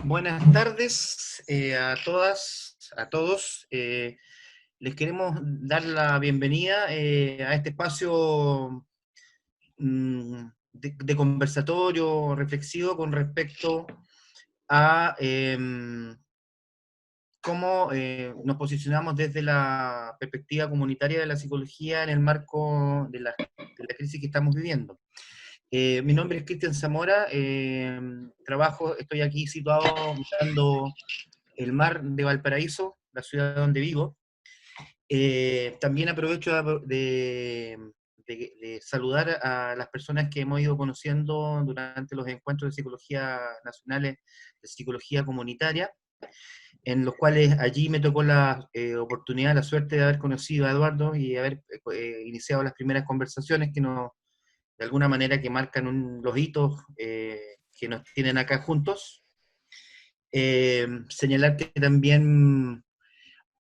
Buenas tardes a todas, a todos. Les queremos dar la bienvenida a este espacio de conversatorio reflexivo con respecto a cómo nos posicionamos desde la perspectiva comunitaria de la psicología en el marco de la crisis que estamos viviendo. Mi nombre es Cristian Zamora, estoy aquí situado mirando el mar de Valparaíso, la ciudad donde vivo. También aprovecho de saludar a las personas que hemos ido conociendo durante los encuentros de psicología nacionales, de psicología comunitaria, en los cuales allí me tocó la oportunidad, la suerte de haber conocido a Eduardo y haber iniciado las primeras conversaciones de alguna manera que marcan los hitos que nos tienen acá juntos. Señalar que también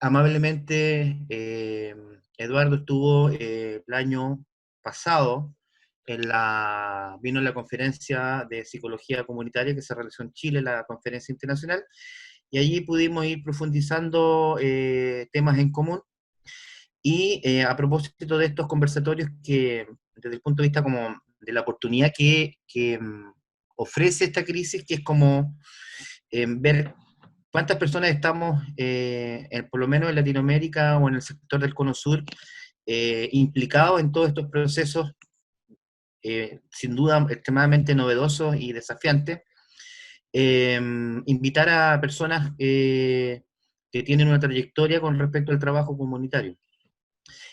amablemente Eduardo estuvo el año pasado vino en la conferencia de psicología comunitaria que se realizó en Chile, la conferencia internacional, y allí pudimos ir profundizando temas en común. Y a propósito de estos conversatorios que, desde el punto de vista como de la oportunidad que ofrece esta crisis, que es como ver cuántas personas estamos, por lo menos en Latinoamérica o en el sector del Cono Sur, implicados en todos estos procesos, sin duda extremadamente novedosos y desafiantes. Invitar a personas que tienen una trayectoria con respecto al trabajo comunitario.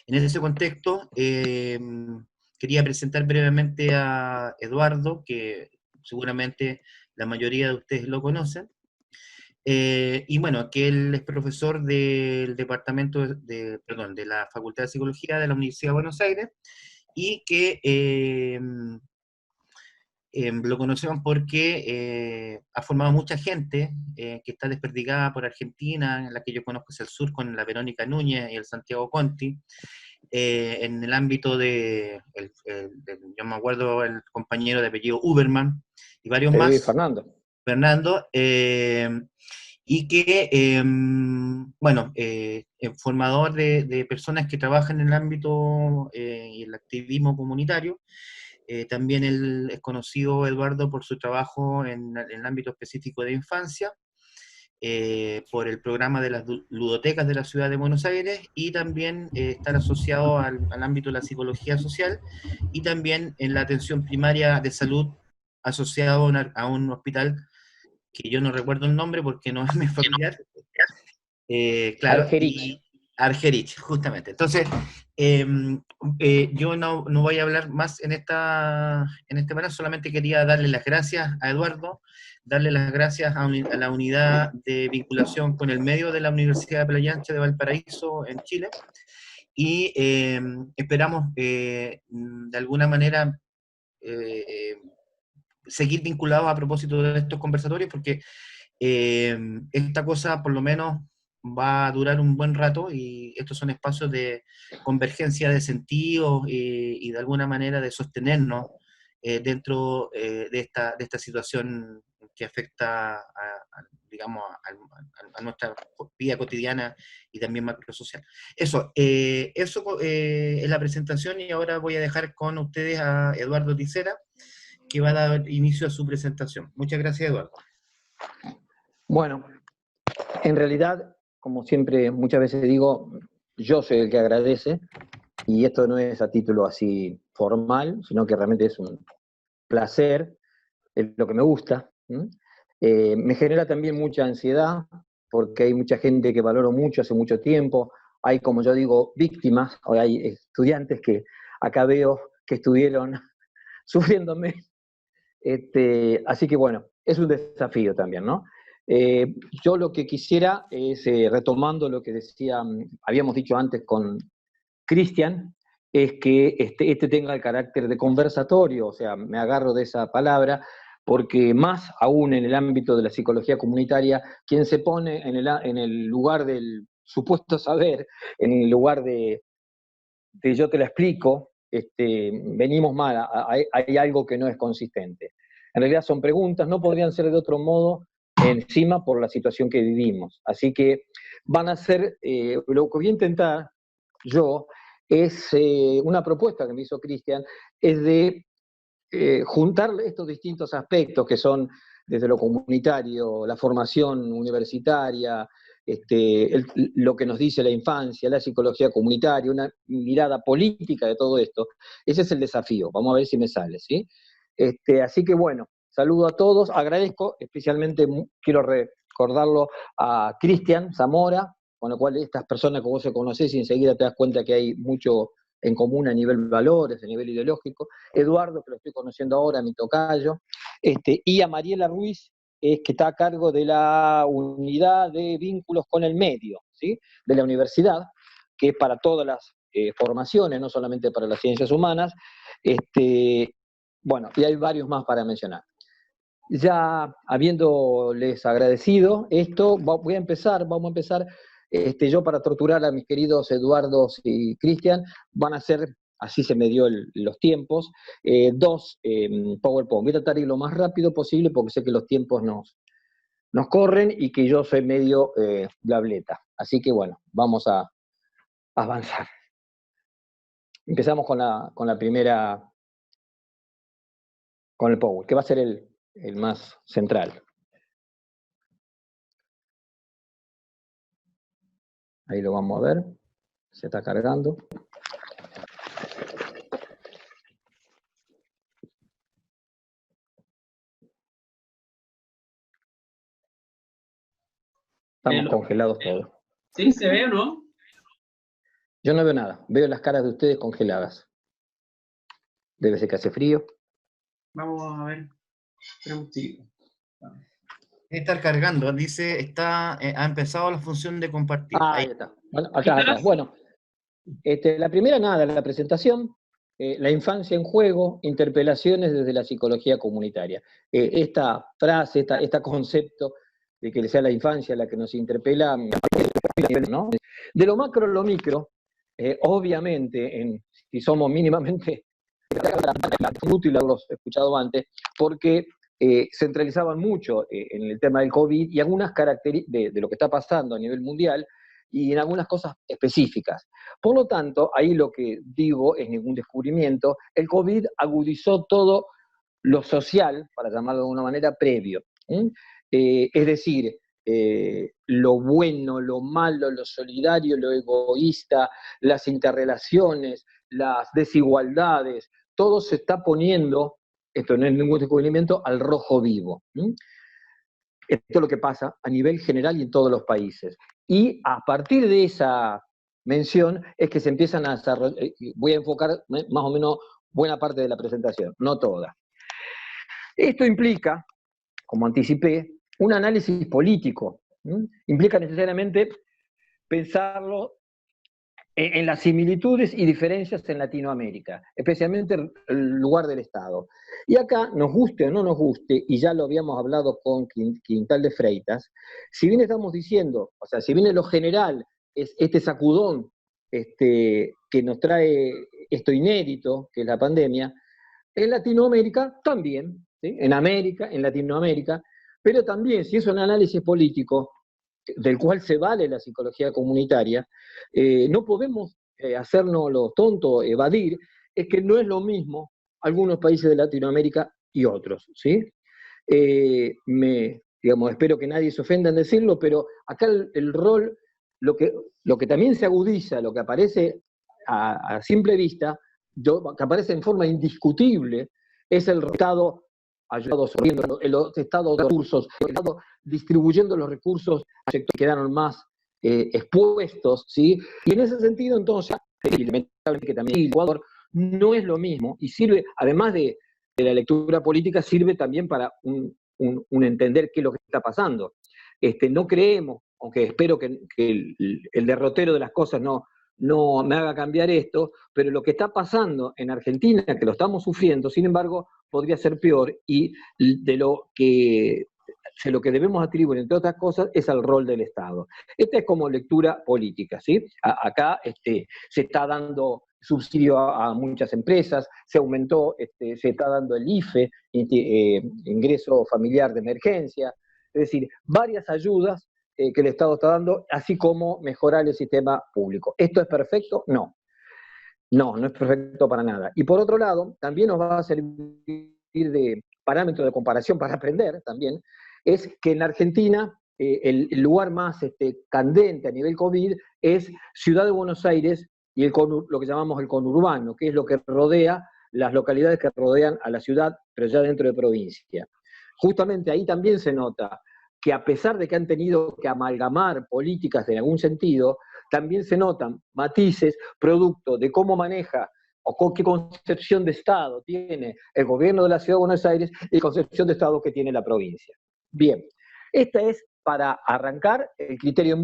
En ese contexto, quería presentar brevemente a Eduardo, que seguramente la mayoría de ustedes lo conocen. Y bueno, que él es profesor del departamento de la Facultad de Psicología de la Universidad de Buenos Aires, y que lo conocemos porque ha formado mucha gente que está desperdigada por Argentina, en la que yo conozco hacia el sur, con la Verónica Núñez y el Santiago Conti, en el ámbito yo me acuerdo el compañero de apellido Uberman, y varios Sí, más, Fernando. Fernando, y que, bueno, formador de personas que trabajan en el ámbito y el activismo comunitario. También él es conocido, Eduardo, por su trabajo en el ámbito específico de infancia, por el programa de las ludotecas de la ciudad de Buenos Aires, y también estar asociado al ámbito de la psicología social, y también en la atención primaria de salud, asociado a un hospital que yo no recuerdo el nombre porque no es mi familiar, claro, Argerich. y Argerich, justamente. Entonces, yo no voy a hablar más en este panel, solamente quería darle las gracias a Eduardo, darle las gracias a la unidad de vinculación con el medio de la Universidad de Playa Ancha de Valparaíso, en Chile, y esperamos de alguna manera eh, eh, seguir vinculados a propósito de estos conversatorios, porque esta cosa por lo menos va a durar un buen rato, y estos son espacios de convergencia de sentidos y de alguna manera de sostenernos dentro de esta situación que afecta digamos, a nuestra vida cotidiana y también macrosocial. Eso es la presentación, y ahora voy a dejar con ustedes a Eduardo Ticera, que va a dar inicio a su presentación. Muchas gracias, Eduardo. Bueno, en realidad, como siempre, muchas veces digo, yo soy el que agradece, y esto no es a título así formal, sino que realmente es un placer, es lo que me gusta. Me genera también mucha ansiedad, porque hay mucha gente que valoro mucho hace mucho tiempo, hay, como yo digo, víctimas, o hay estudiantes que acá veo que estuvieron sufriéndome. Así que bueno, es un desafío también, ¿no? Yo lo que quisiera es, retomando lo que habíamos dicho antes con Cristian, es que este tenga el carácter de conversatorio, o sea, me agarro de esa palabra, porque más aún en el ámbito de la psicología comunitaria, quien se pone en el lugar del supuesto saber, en el lugar de yo te la explico, venimos mal, hay algo que no es consistente. En realidad son preguntas, no podrían ser de otro modo encima por la situación que vivimos. Así que van a ser, lo que voy a intentar yo es una propuesta que me hizo Cristian, es de juntar estos distintos aspectos que son desde lo comunitario, la formación universitaria, lo que nos dice la infancia, la psicología comunitaria, una mirada política de todo esto. Ese es el desafío, vamos a ver si me sale, ¿sí? Así que bueno, saludo a todos, agradezco, especialmente quiero recordarlo a Cristian Zamora, con lo cual estas personas que vos se conocés y enseguida te das cuenta que hay mucho en común a nivel valores, a nivel ideológico, Eduardo, que lo estoy conociendo ahora, mi tocayo, y a Mariela Ruiz, que está a cargo de la unidad de vínculos con el medio, ¿sí? De la universidad, que es para todas las formaciones, no solamente para las ciencias humanas, bueno, y hay varios más para mencionar. Ya habiéndoles agradecido esto, vamos a empezar yo para torturar a mis queridos Eduardo y Cristian, van a ser, así se me dio los tiempos, dos PowerPoint. Voy a tratar de ir lo más rápido posible porque sé que los tiempos nos corren y que yo soy medio blableta. Así que bueno, vamos a avanzar. Empezamos con la primera, con el Power, que va a ser el más central. Ahí lo vamos a ver, se está cargando. Estamos congelados todos. ¿Sí? ¿Se ve o no? Yo no veo nada, veo las caras de ustedes congeladas. Debe ser que hace frío. Vamos a ver. Espera un chiquito. Estar cargando, dice, ha empezado la función de compartir. Ahí está. Bueno, acá. Bueno, la primera nada, la presentación, la infancia en juego, interpelaciones desde la psicología comunitaria. Esta frase, este concepto de que sea la infancia la que nos interpela, ¿no? De lo macro a lo micro, obviamente, si somos mínimamente útil haberlos escuchado antes, porque centralizaban mucho en el tema del COVID y algunas características de lo que está pasando a nivel mundial y en algunas cosas específicas. Por lo tanto, ahí lo que digo es ningún descubrimiento, el COVID agudizó todo lo social, para llamarlo de una manera, previo. Es decir, lo bueno, lo malo, lo solidario, lo egoísta, las interrelaciones, las desigualdades, todo se está poniendo, esto no es ningún descubrimiento, al rojo vivo. Esto es lo que pasa a nivel general y en todos los países. Y a partir de esa mención es que se empiezan a desarrollar, voy a enfocar más o menos buena parte de la presentación, no toda. Esto implica, como anticipé, un análisis político. Implica necesariamente pensarlo en las similitudes y diferencias en Latinoamérica, especialmente el lugar del Estado. Y acá, nos guste o no nos guste, y ya lo habíamos hablado con Quintal de Freitas, si bien estamos diciendo, o sea, si bien en lo general es este sacudón que nos trae esto inédito, que es la pandemia, en Latinoamérica también, ¿sí? En América, en Latinoamérica, pero también, si es un análisis político, del cual se vale la psicología comunitaria, no podemos hacernos los tontos, evadir, es que no es lo mismo algunos países de Latinoamérica y otros, ¿sí? Digamos, espero que nadie se ofenda en decirlo, pero acá el rol, lo que también se agudiza, lo que aparece a simple vista, que aparece en forma indiscutible, es el Estado ayudado, el Estado de recursos, el Estado distribuyendo los recursos a sectores que quedaron más expuestos, ¿sí? Y en ese sentido, entonces, lamentablemente que también el Ecuador no es lo mismo, y sirve, además de la lectura política, sirve también para un entender qué es lo que está pasando. No creemos, aunque espero que el derrotero de las cosas no me haga cambiar esto, pero lo que está pasando en Argentina, que lo estamos sufriendo, sin embargo, podría ser peor, y de lo que debemos atribuir, entre otras cosas, es al rol del Estado. Esta es como lectura política, ¿sí? Acá se está dando subsidio a muchas empresas, se aumentó, se está dando el IFE, ingreso familiar de emergencia, es decir, varias ayudas que el Estado está dando, así como mejorar el sistema público. ¿Esto es perfecto? No. No, no es perfecto para nada. Y por otro lado, también nos va a servir de parámetro de comparación para aprender también, es que en la Argentina el lugar más candente a nivel COVID es Ciudad de Buenos Aires y lo que llamamos el conurbano, que es lo que rodea las localidades que rodean a la ciudad, pero ya dentro de provincia. Justamente ahí también se nota que a pesar de que han tenido que amalgamar políticas en algún sentido, también se notan matices producto de cómo maneja o qué concepción de Estado tiene el gobierno de la Ciudad de Buenos Aires y concepción de Estado que tiene la provincia. Bien, esta es para arrancar el criterio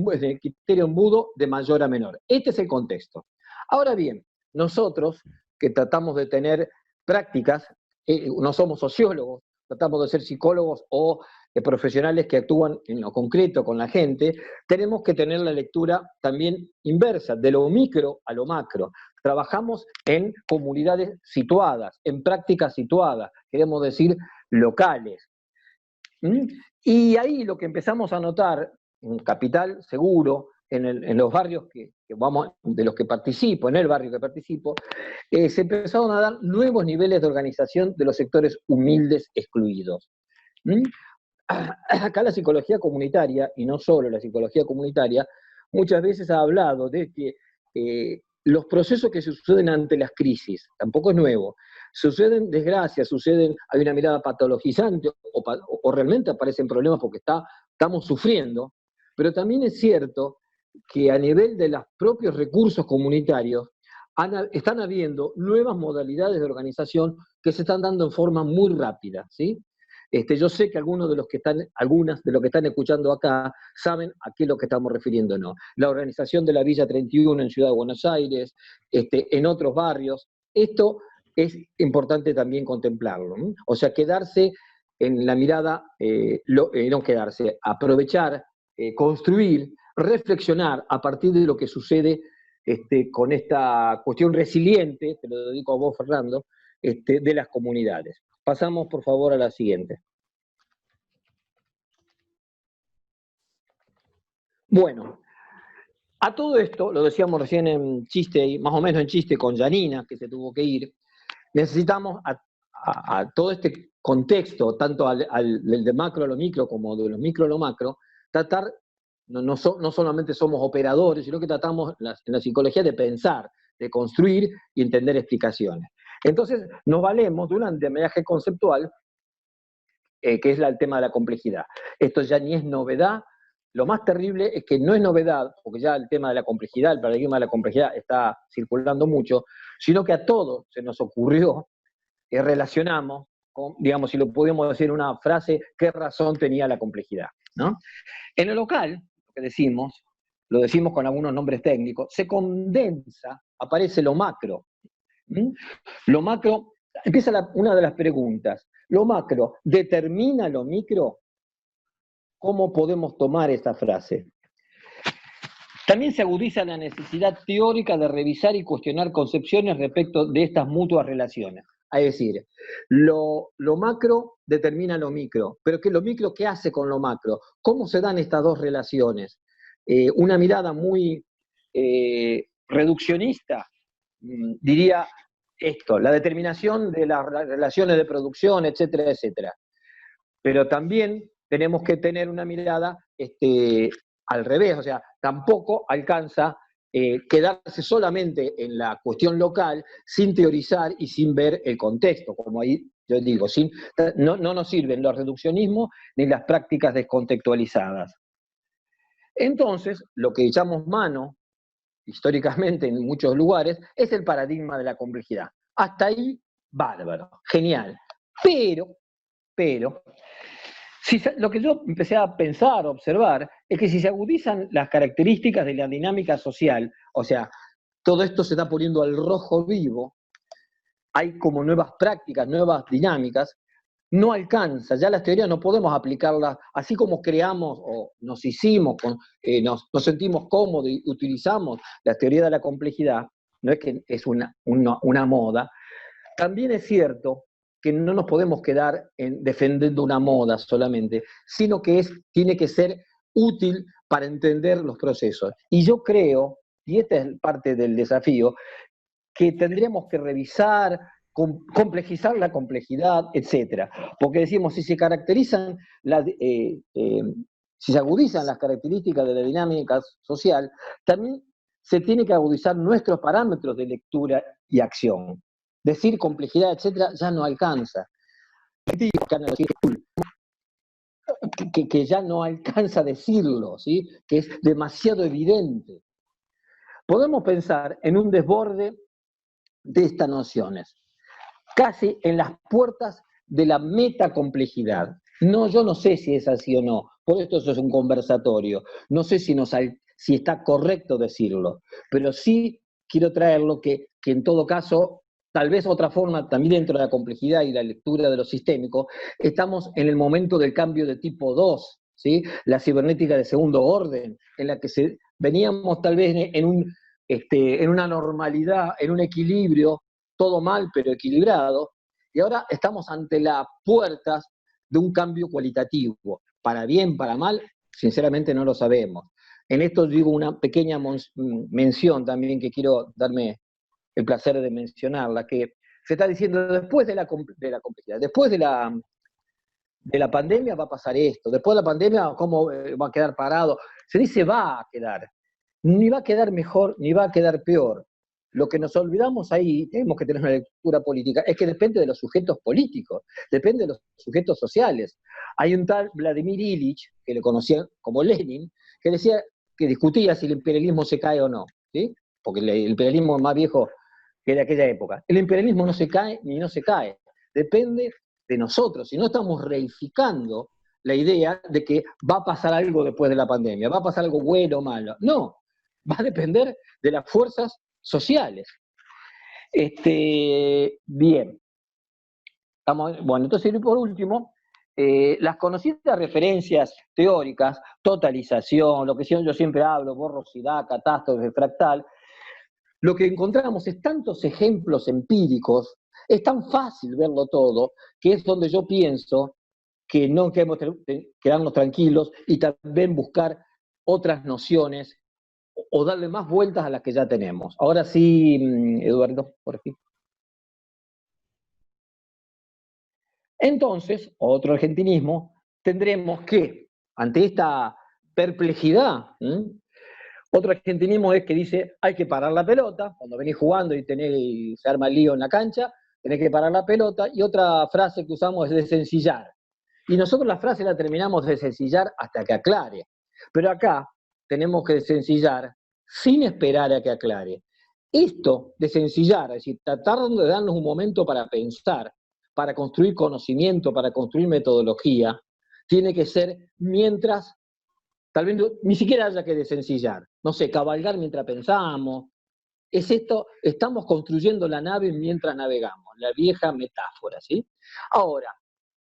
embudo de mayor a menor. Este es el contexto. Ahora bien, nosotros que tratamos de tener prácticas, no somos sociólogos, tratamos de ser psicólogos o profesionales que actúan en lo concreto con la gente, tenemos que tener la lectura también inversa, de lo micro a lo macro. Trabajamos en comunidades situadas, en prácticas situadas, queremos decir locales. Y ahí lo que empezamos a notar, en Capital seguro, en los barrios de los que participo, en el barrio que participo, se empezaron a dar nuevos niveles de organización de los sectores humildes excluidos. Acá la psicología comunitaria, y no solo la psicología comunitaria, muchas veces ha hablado de que los procesos que suceden ante las crisis, tampoco es nuevo, suceden desgracias, hay una mirada patologizante, o realmente aparecen problemas porque estamos sufriendo, pero también es cierto que a nivel de los propios recursos comunitarios están habiendo nuevas modalidades de organización que se están dando en forma muy rápida, ¿sí? Yo sé que algunas de los que están escuchando acá saben a qué es lo que estamos refiriéndonos. La organización de la Villa 31 en Ciudad de Buenos Aires, en otros barrios. Esto es importante también contemplarlo, ¿no? O sea, quedarse en la mirada, no quedarse, aprovechar, construir, reflexionar a partir de lo que sucede con esta cuestión resiliente, te lo dedico a vos, Fernando, de las comunidades. Pasamos, por favor, a la siguiente. Bueno, a todo esto, lo decíamos recién en chiste, más o menos en chiste con Janina, que se tuvo que ir, necesitamos a todo este contexto, tanto de macro a lo micro como de lo micro a lo macro, tratar, no solamente somos operadores, sino que tratamos en la psicología de pensar, de construir y entender explicaciones. Entonces, nos valemos de un andamiaje conceptual, que es el tema de la complejidad. Esto ya ni es novedad. Lo más terrible es que no es novedad, porque ya el tema de la complejidad, el paradigma de la complejidad está circulando mucho, sino que a todos se nos ocurrió, relacionamos, con, digamos, si lo podemos decir en una frase, qué razón tenía la complejidad, ¿no? En lo local, lo que decimos, lo decimos con algunos nombres técnicos, se condensa, aparece lo macro. Lo macro, empieza una de las preguntas, ¿lo macro determina lo micro? ¿Cómo podemos tomar esta frase? También se agudiza la necesidad teórica de revisar y cuestionar concepciones respecto de estas mutuas relaciones. Es decir, lo macro determina lo micro, pero lo micro, ¿qué hace con lo macro? ¿Cómo se dan estas dos relaciones? Una mirada muy reduccionista diría esto, la determinación de las relaciones de producción, etcétera, etcétera. Pero también tenemos que tener una mirada al revés, o sea, tampoco alcanza quedarse solamente en la cuestión local sin teorizar y sin ver el contexto, como ahí yo digo, no nos sirven los reduccionismos ni las prácticas descontextualizadas. Entonces, lo que echamos mano históricamente en muchos lugares es el paradigma de la complejidad. Hasta ahí, bárbaro, genial. Pero, lo que yo empecé a pensar, a observar, es que si se agudizan las características de la dinámica social, o sea, todo esto se está poniendo al rojo vivo, hay como nuevas prácticas, nuevas dinámicas, no alcanza, ya las teorías no podemos aplicarlas, así como creamos o nos hicimos, nos sentimos cómodos y utilizamos la teoría de la complejidad, no es que es una moda. También es cierto que no nos podemos quedar defendiendo una moda solamente, sino que tiene que ser útil para entender los procesos. Y yo creo, y esta es parte del desafío, que tendríamos que revisar, complejizar la complejidad, etc. Porque decimos, si se caracterizan, si se agudizan las características de la dinámica social, también se tiene que agudizar nuestros parámetros de lectura y acción. Decir complejidad, etc., ya no alcanza. Que ya no alcanza a decirlo, ¿sí? Que es demasiado evidente. Podemos pensar en un desborde de estas nociones, casi en las puertas de la metacomplejidad. No, yo no sé si es así o no, por esto eso es un conversatorio, no sé si está correcto decirlo, pero sí quiero traerlo que en todo caso, tal vez otra forma, también dentro de la complejidad y la lectura de lo sistémico, estamos en el momento del cambio de tipo 2, ¿sí? La cibernética de segundo orden, en la que veníamos tal vez en una normalidad, en un equilibrio, todo mal pero equilibrado, y ahora estamos ante las puertas de un cambio cualitativo. Para bien, para mal, sinceramente no lo sabemos. En esto digo una pequeña mención también que quiero darme el placer de mencionarla, que se está diciendo después de la complejidad, después de la pandemia va a pasar esto, después de la pandemia cómo va a quedar parado. Se dice va a quedar, ni va a quedar mejor, ni va a quedar peor. Lo que nos olvidamos ahí, tenemos que tener una lectura política, es que depende de los sujetos políticos, depende de los sujetos sociales. Hay un tal Vladimir Ilich, que le conocían como Lenin, que decía, que discutía si el imperialismo se cae o no, ¿sí? Porque el imperialismo más viejo que de aquella época. El imperialismo no se cae ni no se cae, depende de nosotros, si no estamos reificando la idea de que va a pasar algo después de la pandemia, va a pasar algo bueno o malo. No, va a depender de las fuerzas sociales. Bien. Bueno, entonces, por último, las conocidas referencias teóricas, totalización, lo que yo siempre hablo, borrosidad, catástrofe, fractal, lo que encontramos es tantos ejemplos empíricos, es tan fácil verlo todo, que es donde yo pienso que no queremos quedarnos tranquilos y también buscar otras nociones o darle más vueltas a las que ya tenemos. Ahora sí, Eduardo, por aquí. Entonces, otro argentinismo, tendremos que, ante esta perplejidad, otro argentinismo es que dice, hay que parar la pelota, cuando venís jugando y se arma el lío en la cancha, tenés que parar la pelota, y otra frase que usamos es desencillar. Y nosotros la frase la terminamos de desencillar hasta que aclare. Pero acá tenemos que desencillar sin esperar a que aclare. Esto, desencillar, es decir, tratar de darnos un momento para pensar, para construir conocimiento, para construir metodología, tiene que ser mientras, tal vez ni siquiera haya que desencillar, no sé, cabalgar mientras pensamos. Es esto, estamos construyendo la nave mientras navegamos, la vieja metáfora, ¿sí? Ahora,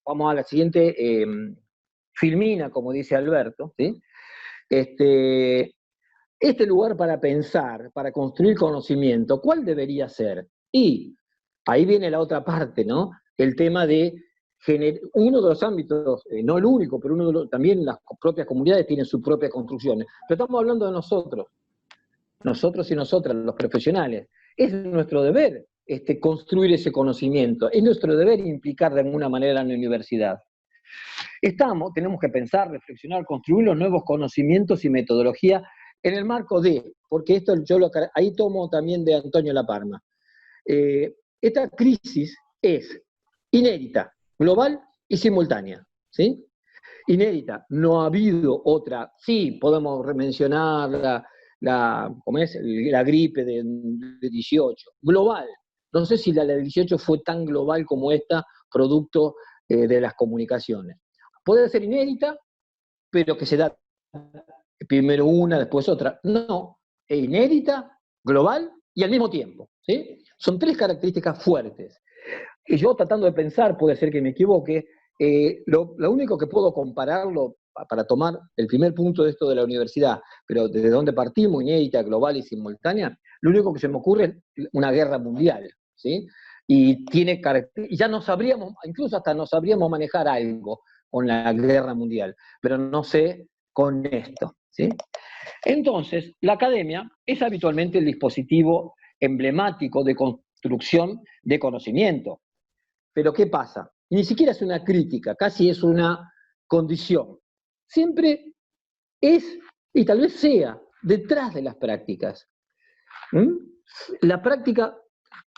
vamos a la siguiente filmina, como dice Alberto, ¿sí? Este lugar para pensar, para construir conocimiento, ¿cuál debería ser? Y ahí viene la otra parte, ¿no? El tema de uno de los ámbitos, no el único, pero también las propias comunidades tienen sus propias construcciones. Pero estamos hablando de nosotros y nosotras, los profesionales. Es nuestro deber construir ese conocimiento, es nuestro deber implicar de alguna manera en la universidad. Tenemos que pensar, reflexionar, construir los nuevos conocimientos y metodología en el marco porque esto ahí tomo también de Antonio Laparma. Esta crisis es inédita, global y simultánea, ¿sí? Inédita, no ha habido otra, sí, podemos mencionar la gripe de 18, global, no sé si la de 18 fue tan global como esta, producto de las comunicaciones. Puede ser inédita, pero que se da primero una, después otra. No, es inédita, global y al mismo tiempo, ¿sí? Son tres características fuertes. Y yo tratando de pensar, puede ser que me equivoque, Lo único que puedo compararlo, para tomar el primer punto de esto de la universidad, pero desde donde partimos, inédita, global y simultánea, lo único que se me ocurre es una guerra mundial, ¿sí? Y ya no sabríamos, incluso hasta no sabríamos manejar algo con la guerra mundial, pero no sé con esto, ¿sí? Entonces, la academia es habitualmente el dispositivo emblemático de construcción de conocimiento. Pero ¿qué pasa? Ni siquiera es una crítica, casi es una condición. Siempre es, y tal vez sea, detrás de las prácticas. La práctica,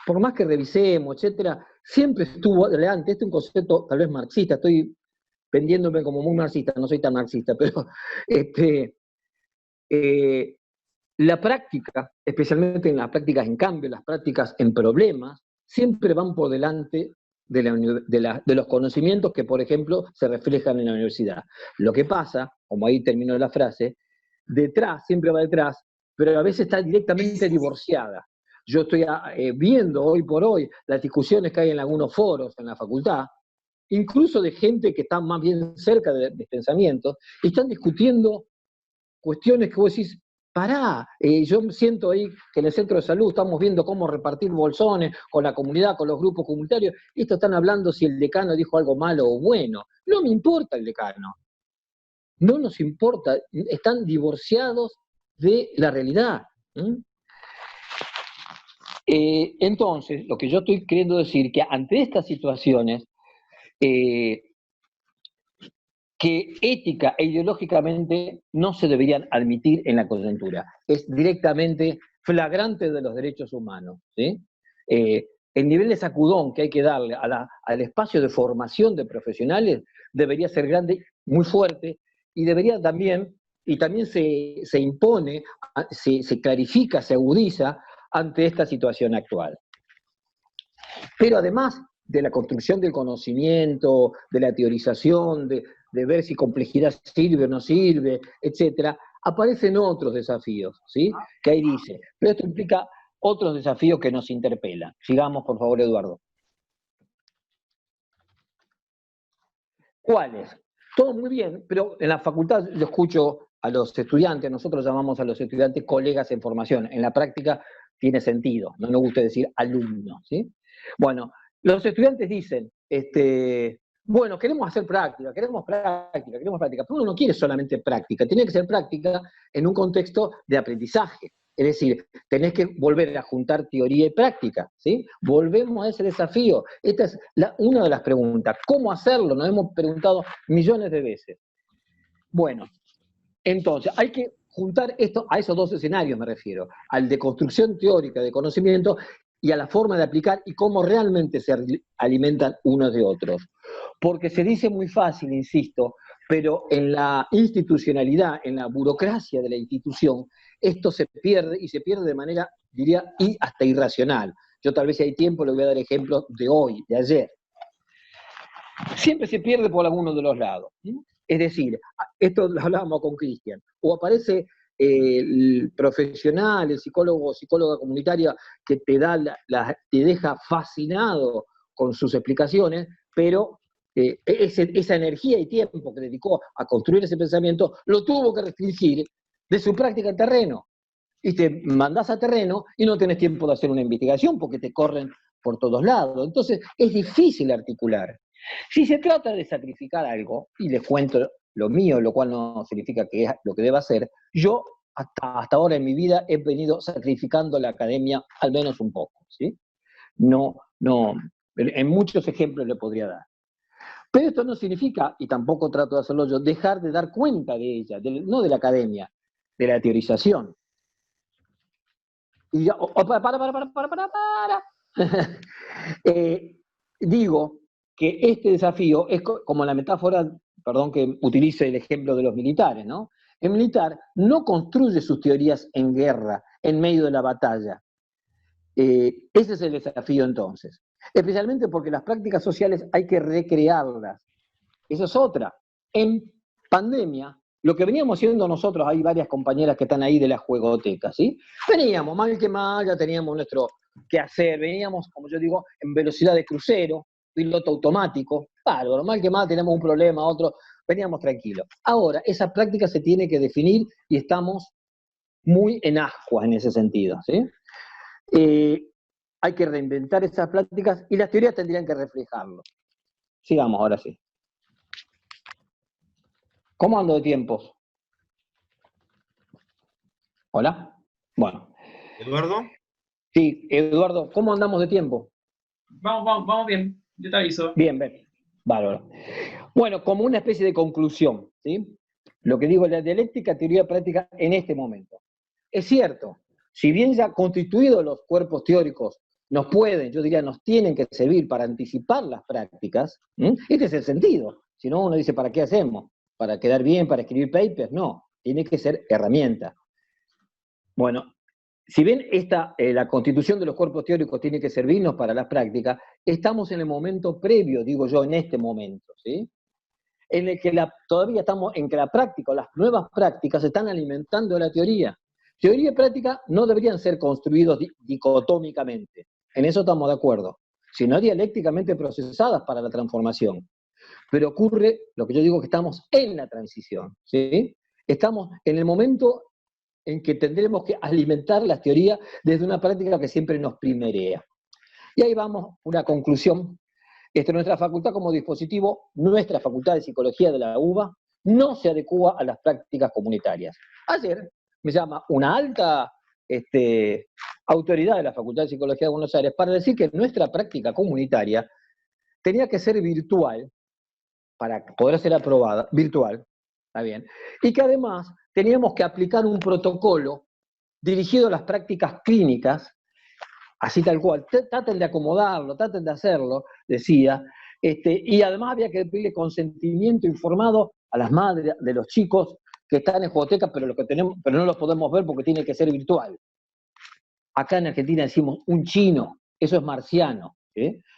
por más que revisemos, etcétera, siempre estuvo adelante. Este es un concepto tal vez marxista, estoy vendiéndome como muy marxista, no soy tan marxista, pero la práctica, especialmente en las prácticas en cambio, las prácticas en problemas, siempre van por delante de los conocimientos que, por ejemplo, se reflejan en la universidad. Lo que pasa, como ahí terminó la frase, detrás, siempre va detrás, pero a veces está directamente divorciada. Yo estoy viendo hoy por hoy las discusiones que hay en algunos foros en la facultad, incluso de gente que está más bien cerca de pensamientos, y están discutiendo cuestiones que vos decís, pará, yo siento ahí que en el centro de salud estamos viendo cómo repartir bolsones con la comunidad, con los grupos comunitarios, y estos están hablando si el decano dijo algo malo o bueno. No me importa el decano, no nos importa, están divorciados de la realidad. Entonces, lo que yo estoy queriendo decir, que ante estas situaciones, que ética e ideológicamente no se deberían admitir en la coyuntura. Es directamente flagrante de los derechos humanos, ¿sí? El nivel de sacudón que hay que darle al espacio de formación de profesionales debería ser grande, muy fuerte, y debería también, y también se impone, se clarifica, se agudiza ante esta situación actual. Pero además de la construcción del conocimiento, de la teorización, de ver si complejidad sirve o no sirve, etc., aparecen otros desafíos, ¿sí? Que ahí dice, pero esto implica otros desafíos que nos interpelan. Sigamos, por favor, Eduardo. ¿Cuáles? Todo muy bien, pero en la facultad yo escucho a los estudiantes, nosotros llamamos a los estudiantes colegas en formación, en la práctica tiene sentido, no nos gusta decir alumnos, ¿sí? Bueno, los estudiantes dicen, bueno, queremos hacer práctica, pero uno no quiere solamente práctica, tiene que ser práctica en un contexto de aprendizaje. Es decir, tenés que volver a juntar teoría y práctica, ¿sí? Volvemos a ese desafío. Esta es una de las preguntas. ¿Cómo hacerlo? Nos hemos preguntado millones de veces. Bueno, entonces, hay que juntar esto a esos dos escenarios, me refiero, al de construcción teórica de conocimiento y a la forma de aplicar y cómo realmente se alimentan unos de otros. Porque se dice muy fácil, insisto, pero en la institucionalidad, en la burocracia de la institución, esto se pierde, y se pierde de manera, diría, hasta irracional. Yo tal vez si hay tiempo le voy a dar ejemplos de hoy, de ayer. Siempre se pierde por alguno de los lados. Es decir, esto lo hablábamos con Cristian, o aparece el profesional, el psicólogo o psicóloga comunitaria que te deja fascinado con sus explicaciones, pero esa energía y tiempo que dedicó a construir ese pensamiento lo tuvo que restringir de su práctica en terreno. Y te mandás a terreno y no tenés tiempo de hacer una investigación porque te corren por todos lados. Entonces es difícil articular. Si se trata de sacrificar algo, y les cuento lo mío, lo cual no significa que es lo que deba hacer, yo hasta ahora en mi vida he venido sacrificando la academia al menos un poco, ¿sí? No, en muchos ejemplos le podría dar. Pero esto no significa, y tampoco trato de hacerlo yo, dejar de dar cuenta de ella, no de la academia, de la teorización. Y ya, para. Digo que este desafío es como la metáfora, perdón que utilice el ejemplo de los militares, ¿no? El militar no construye sus teorías en guerra, en medio de la batalla. Ese es el desafío entonces. Especialmente porque las prácticas sociales hay que recrearlas. Eso es otra. En pandemia, lo que veníamos haciendo nosotros, hay varias compañeras que están ahí de la juegoteca, ¿sí? Veníamos, mal que mal, ya teníamos nuestro quehacer, veníamos, como yo digo, en velocidad de crucero, piloto automático, bárbaro, mal que mal tenemos un problema, otro, veníamos tranquilos. Ahora, esa práctica se tiene que definir y estamos muy en ascuas en ese sentido, ¿sí? Hay que reinventar esas prácticas y las teorías tendrían que reflejarlo. Sigamos, ahora sí. ¿Cómo ando de tiempos? ¿Hola? Bueno. Eduardo. Sí, Eduardo, ¿cómo andamos de tiempo? Vamos bien. Yo te aviso. Bien, bien. Bárbaro. Bueno, como una especie de conclusión, ¿sí? Lo que digo, la dialéctica, teoría práctica en este momento. Es cierto, si bien ya constituidos los cuerpos teóricos nos pueden, yo diría, nos tienen que servir para anticipar las prácticas, este es el sentido. Si no, uno dice, ¿para qué hacemos? ¿Para quedar bien, para escribir papers? No, tiene que ser herramienta. Bueno, si bien la constitución de los cuerpos teóricos tiene que servirnos para las prácticas, estamos en el momento previo, digo yo, en este momento, ¿sí? En el que todavía estamos en que la práctica, o las nuevas prácticas, están alimentando la teoría. Teoría y práctica no deberían ser construidos dicotómicamente, en eso estamos de acuerdo, sino dialécticamente procesadas para la transformación. Pero ocurre, lo que yo digo, que estamos en la transición, ¿sí? Estamos en el momento en que tendremos que alimentar las teorías desde una práctica que siempre nos primerea. Y ahí vamos, una conclusión. Nuestra facultad como dispositivo, nuestra facultad de psicología de la UBA, no se adecua a las prácticas comunitarias. Ayer me llama una alta autoridad de la Facultad de Psicología de Buenos Aires para decir que nuestra práctica comunitaria tenía que ser virtual, para poder ser aprobada, virtual, está bien, y que además teníamos que aplicar un protocolo dirigido a las prácticas clínicas, así tal cual, traten de acomodarlo, traten de hacerlo, decía, y además había que pedirle consentimiento informado a las madres de los chicos que están en jugoteca, pero no los podemos ver porque tiene que ser virtual. Acá en Argentina decimos un chino, eso es marciano.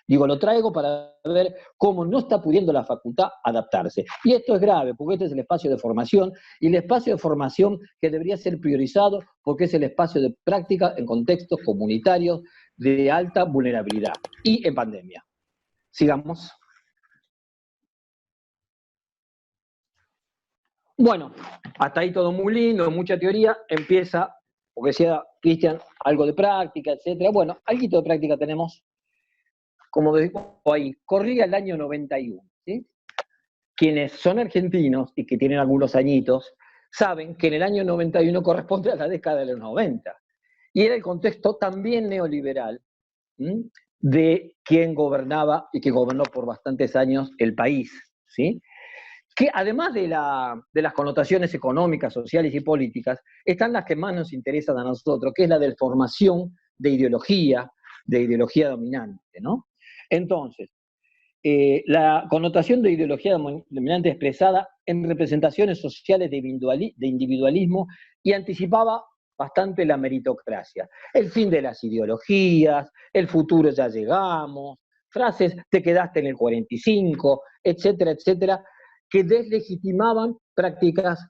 Digo, lo traigo para ver cómo no está pudiendo la facultad adaptarse. Y esto es grave, porque este es el espacio de formación, y el espacio de formación que debería ser priorizado porque es el espacio de práctica en contextos comunitarios de alta vulnerabilidad y en pandemia. Sigamos. Bueno, hasta ahí todo muy lindo, mucha teoría, empieza, porque decía Cristian, algo de práctica, etcétera. Bueno, algo de práctica tenemos. Como digo ahí, corría el año 91, ¿sí? Quienes son argentinos y que tienen algunos añitos, saben que en el año 91 corresponde a la década de los 90. Y era el contexto también neoliberal, ¿sí?, de quien gobernaba y que gobernó por bastantes años el país, ¿sí? Que además de las connotaciones económicas, sociales y políticas, están las que más nos interesan a nosotros, que es la de formación de ideología dominante, ¿no? Entonces, la connotación de ideología dominante expresada en representaciones sociales de individualismo y anticipaba bastante la meritocracia. El fin de las ideologías, el futuro ya llegamos, frases te quedaste en el 45, etcétera, etcétera, que deslegitimaban prácticas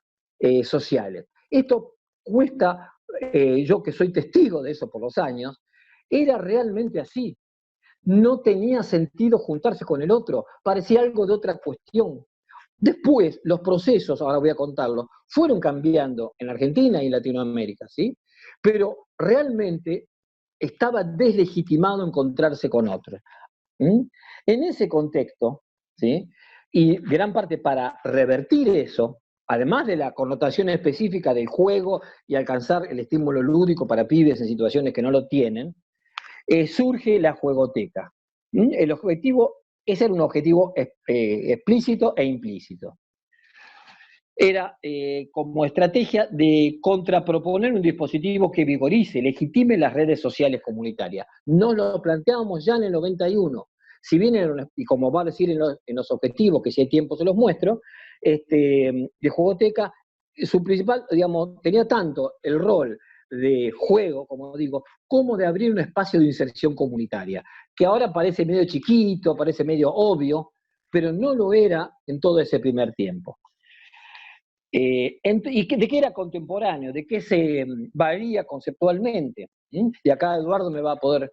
sociales. Esto cuesta, yo que soy testigo de eso por los años, era realmente así. No tenía sentido juntarse con el otro, parecía algo de otra cuestión. Después, los procesos, ahora voy a contarlo, fueron cambiando en Argentina y en Latinoamérica, ¿sí? Pero realmente estaba deslegitimado encontrarse con otros. En ese contexto, ¿sí?, y gran parte para revertir eso, además de la connotación específica del juego y alcanzar el estímulo lúdico para pibes en situaciones que no lo tienen, surge la juegoteca. El objetivo, ese era un objetivo explícito e implícito. Era como estrategia de contraproponer un dispositivo que vigorice, legitime las redes sociales comunitarias. No lo planteábamos ya en el 91. Si bien, y como va a decir en los objetivos, que si hay tiempo se los muestro, de jugoteca, su principal, digamos, tenía tanto el rol de juego, como digo, como de abrir un espacio de inserción comunitaria, que ahora parece medio chiquito, parece medio obvio, pero no lo era en todo ese primer tiempo. ¿Y de qué era contemporáneo? ¿De qué se valía conceptualmente? Y acá Eduardo me va a poder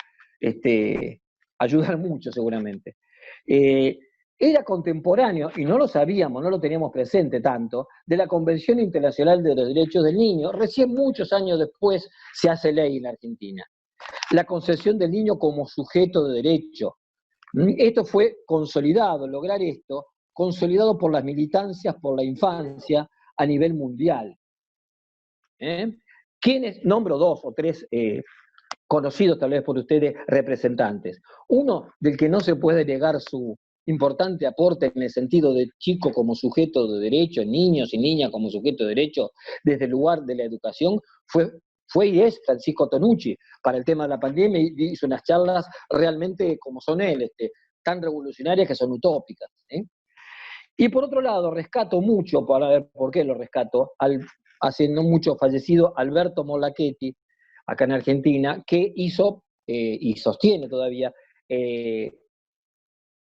ayudar mucho seguramente. era contemporáneo, y no lo sabíamos, no lo teníamos presente tanto, de la Convención Internacional de los Derechos del Niño. Recién muchos años después se hace ley en la Argentina. La concepción del niño como sujeto de derecho. Esto fue consolidado, lograr esto, consolidado por las militancias por la infancia a nivel mundial. ¿Quiénes? Nombro 2 o 3 conocidos tal vez por ustedes representantes. Uno, del que no se puede negar su importante aporte en el sentido de chico como sujeto de derecho, niños y niñas como sujeto de derecho, desde el lugar de la educación, fue y es Francisco Tonucci. Para el tema de la pandemia hizo unas charlas realmente como son él, tan revolucionarias que son utópicas. Y por otro lado, rescato mucho, para ver por qué lo rescato, hace no mucho fallecido Alberto Molachetti, acá en Argentina, que hizo y sostiene todavía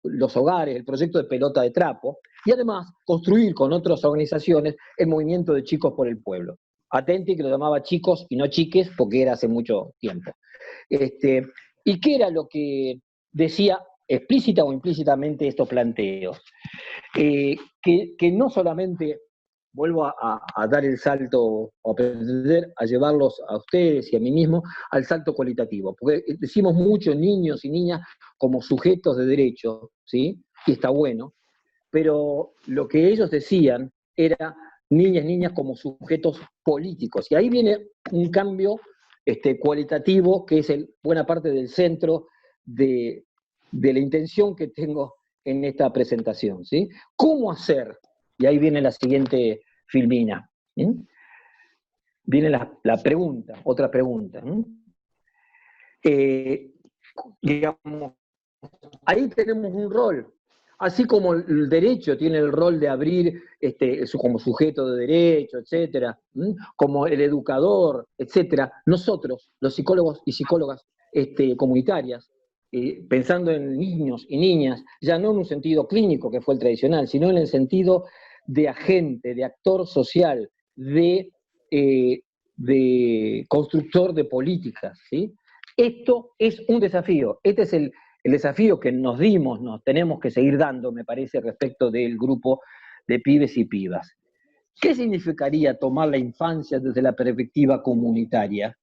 los hogares, el proyecto de Pelota de Trapo, y además construir con otras organizaciones el movimiento de Chicos por el Pueblo. Atenti, que lo llamaba chicos y no chiques, porque era hace mucho tiempo. ¿Y qué era lo que decía explícita o implícitamente estos planteos? Que no solamente, vuelvo a dar el salto, o a pretender a llevarlos a ustedes y a mí mismo, al salto cualitativo, porque decimos mucho niños y niñas como sujetos de derecho, ¿sí? Y está bueno, pero lo que ellos decían era niñas como sujetos políticos, y ahí viene un cambio cualitativo que es buena parte del centro de la intención que tengo en esta presentación, ¿sí? ¿Cómo hacer? Y ahí viene la siguiente filmina. Viene la pregunta, otra pregunta. Digamos, ahí tenemos un rol. Así como el derecho tiene el rol de abrir como sujeto de derecho, etcétera, como el educador, etcétera, nosotros, los psicólogos y psicólogas comunitarias, pensando en niños y niñas, ya no en un sentido clínico que fue el tradicional, sino en el sentido de agente, de actor social, de constructor de políticas, ¿sí? Esto es un desafío, este es el desafío que nos dimos, nos tenemos que seguir dando, me parece, respecto del grupo de pibes y pibas. ¿Qué significaría tomar la infancia desde la perspectiva comunitaria?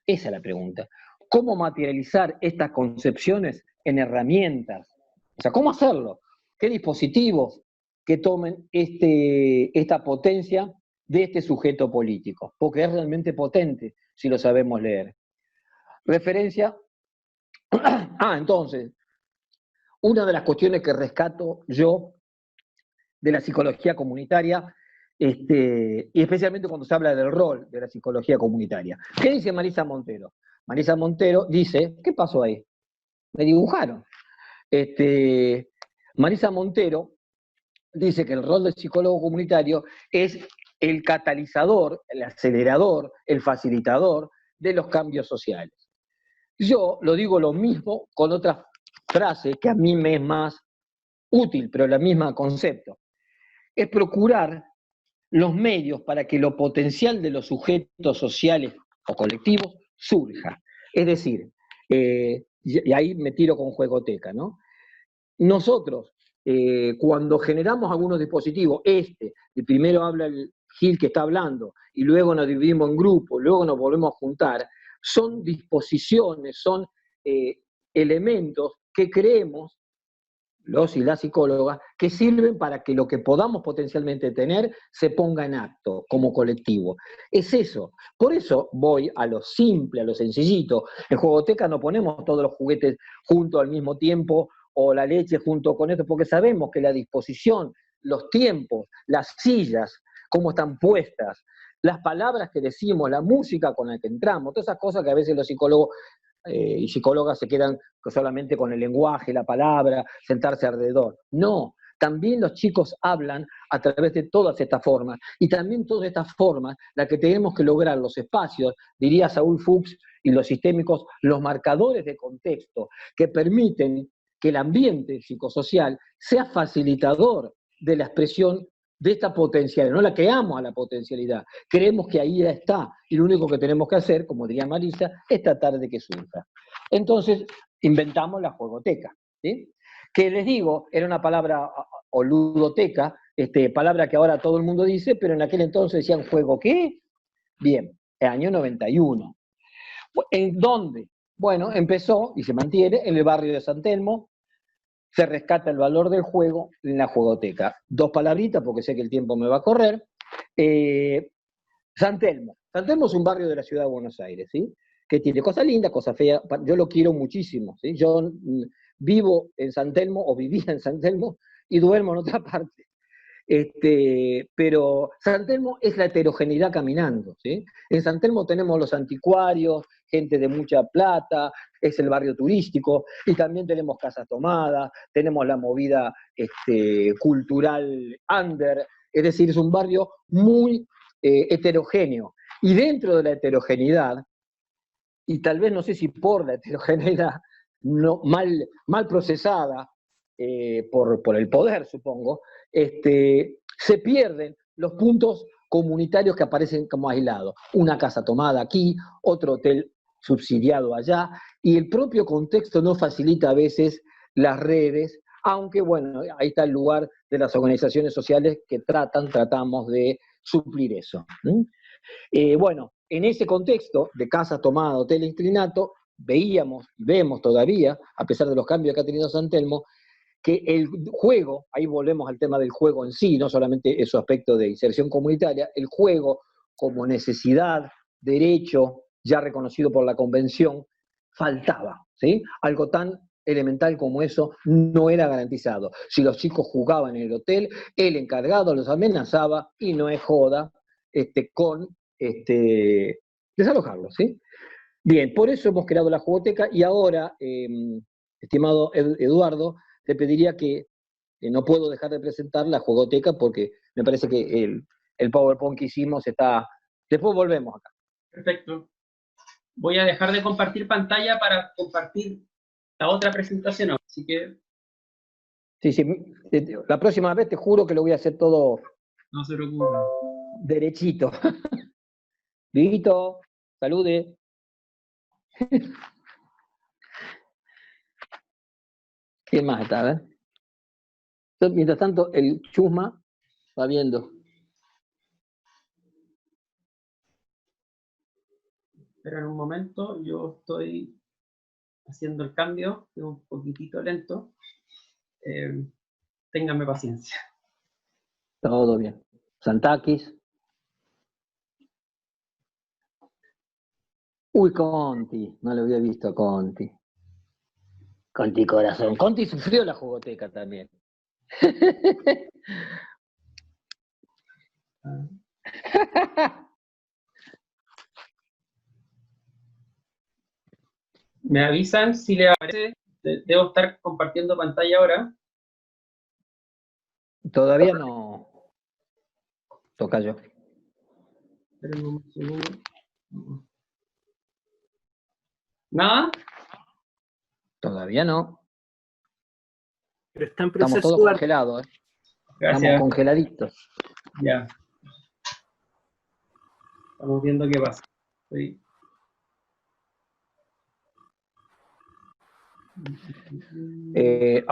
Esa es la pregunta. ¿Cómo materializar estas concepciones en herramientas? O sea, ¿cómo hacerlo? ¿Qué dispositivos que tomen esta potencia de este sujeto político? Porque es realmente potente si lo sabemos leer. Referencia. Entonces, una de las cuestiones que rescato yo de la psicología comunitaria, y especialmente cuando se habla del rol de la psicología comunitaria. ¿Qué dice Marisa Montero? Marisa Montero dice, ¿qué pasó ahí? Me dibujaron. Marisa Montero dice que el rol del psicólogo comunitario es el catalizador, el acelerador, el facilitador de los cambios sociales. Yo lo digo lo mismo con otra frase que a mí me es más útil, pero el mismo concepto. Es procurar los medios para que lo potencial de los sujetos sociales o colectivos surja. Es decir, y ahí me tiro con juegoteca, ¿no? Nosotros, cuando generamos algunos dispositivos, y primero habla el Gil que está hablando, y luego nos dividimos en grupos, luego nos volvemos a juntar, son disposiciones, son elementos que creemos, los y las psicólogas, que sirven para que lo que podamos potencialmente tener se ponga en acto como colectivo. Es eso. Por eso voy a lo simple, a lo sencillito. En Juegoteca no ponemos todos los juguetes juntos al mismo tiempo o la leche junto con esto, porque sabemos que la disposición, los tiempos, las sillas, cómo están puestas, las palabras que decimos, la música con la que entramos, todas esas cosas que a veces los psicólogos y psicólogas se quedan solamente con el lenguaje, la palabra, sentarse alrededor. No, también los chicos hablan a través de todas estas formas, y también todas estas formas, la que tenemos que lograr los espacios, diría Saúl Fuchs, y los sistémicos, los marcadores de contexto, que permiten que el ambiente psicosocial sea facilitador de la expresión de esta potencialidad. No la creamos a la potencialidad, creemos que ahí ya está, y lo único que tenemos que hacer, como diría Marisa, es tratar de que surja. Entonces, inventamos la juegoteca, ¿sí? que les digo, era una palabra, o ludoteca, palabra que ahora todo el mundo dice, pero en aquel entonces decían juego ¿qué? Bien, el año 91. ¿En dónde? Bueno, empezó y se mantiene en el barrio de San Telmo, se rescata el valor del juego en la juegoteca. Dos palabritas, porque sé que el tiempo me va a correr. San Telmo. San Telmo es un barrio de la ciudad de Buenos Aires, ¿sí? Que tiene cosas lindas, cosas feas. Yo lo quiero muchísimo, ¿sí? Yo vivo en San Telmo, o vivía en San Telmo, y duermo en otra parte. Pero San Telmo es la heterogeneidad caminando, ¿sí? En San Telmo tenemos los anticuarios, gente de mucha plata, es el barrio turístico, y también tenemos casas tomadas, tenemos la movida cultural under, es decir, es un barrio muy heterogéneo. Y dentro de la heterogeneidad, y tal vez no sé si por la heterogeneidad no, mal procesada por el poder, supongo, se pierden los puntos comunitarios que aparecen como aislados. Una casa tomada aquí, otro hotel subsidiado allá, y el propio contexto no facilita a veces las redes, aunque bueno, ahí está el lugar de las organizaciones sociales que tratamos de suplir eso. Bueno, en ese contexto de casa tomada, hotel inclinato, veíamos, vemos todavía, a pesar de los cambios que ha tenido San Telmo, que el juego, ahí volvemos al tema del juego en sí, no solamente ese aspecto de inserción comunitaria, el juego como necesidad, derecho, ya reconocido por la Convención, faltaba, ¿sí? Algo tan elemental como eso no era garantizado. Si los chicos jugaban en el hotel, el encargado los amenazaba, y no es joda, con desalojarlos, ¿sí? Bien, por eso hemos creado la jugoteca, y ahora, estimado Eduardo, te pediría que no puedo dejar de presentar la jugoteca porque me parece que el PowerPoint que hicimos está... Después volvemos acá. Perfecto. Voy a dejar de compartir pantalla para compartir la otra presentación. Así que... Sí, la próxima vez te juro que lo voy a hacer todo... No se preocupe. Derechito. Vito, salude. ¿Quién más está? A ver. Mientras tanto, el chusma va viendo. Pero en un momento yo estoy haciendo el cambio, es un poquitito lento. Ténganme paciencia. Todo bien. Santakis. Uy, Conti. No lo había visto a Conti. Conti corazón. Conti sufrió la jugoteca también. Me avisan si les aparece. Debo estar compartiendo pantalla ahora. Todavía no. Toca yo. Esperen un segundo. ¿Nada? Todavía no. Pero está en proceso. Estamos todos congelados, ¿eh? Gracias. Estamos congeladitos. Ya. Estamos viendo qué pasa. Estoy...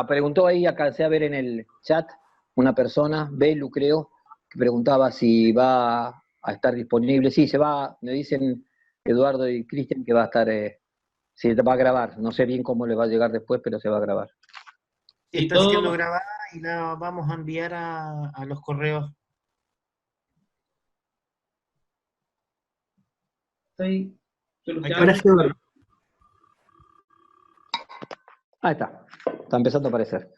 Preguntó ahí, alcancé a ver en el chat, una persona, Belu creo, que preguntaba si va a estar disponible. Sí, se va, me dicen Eduardo y Cristian que va a estar, sí, va a grabar. No sé bien cómo le va a llegar después, pero se va a grabar. Está siendo grabada y la vamos a enviar a los correos. Estoy solucionando. Ahí está. Está empezando a aparecer.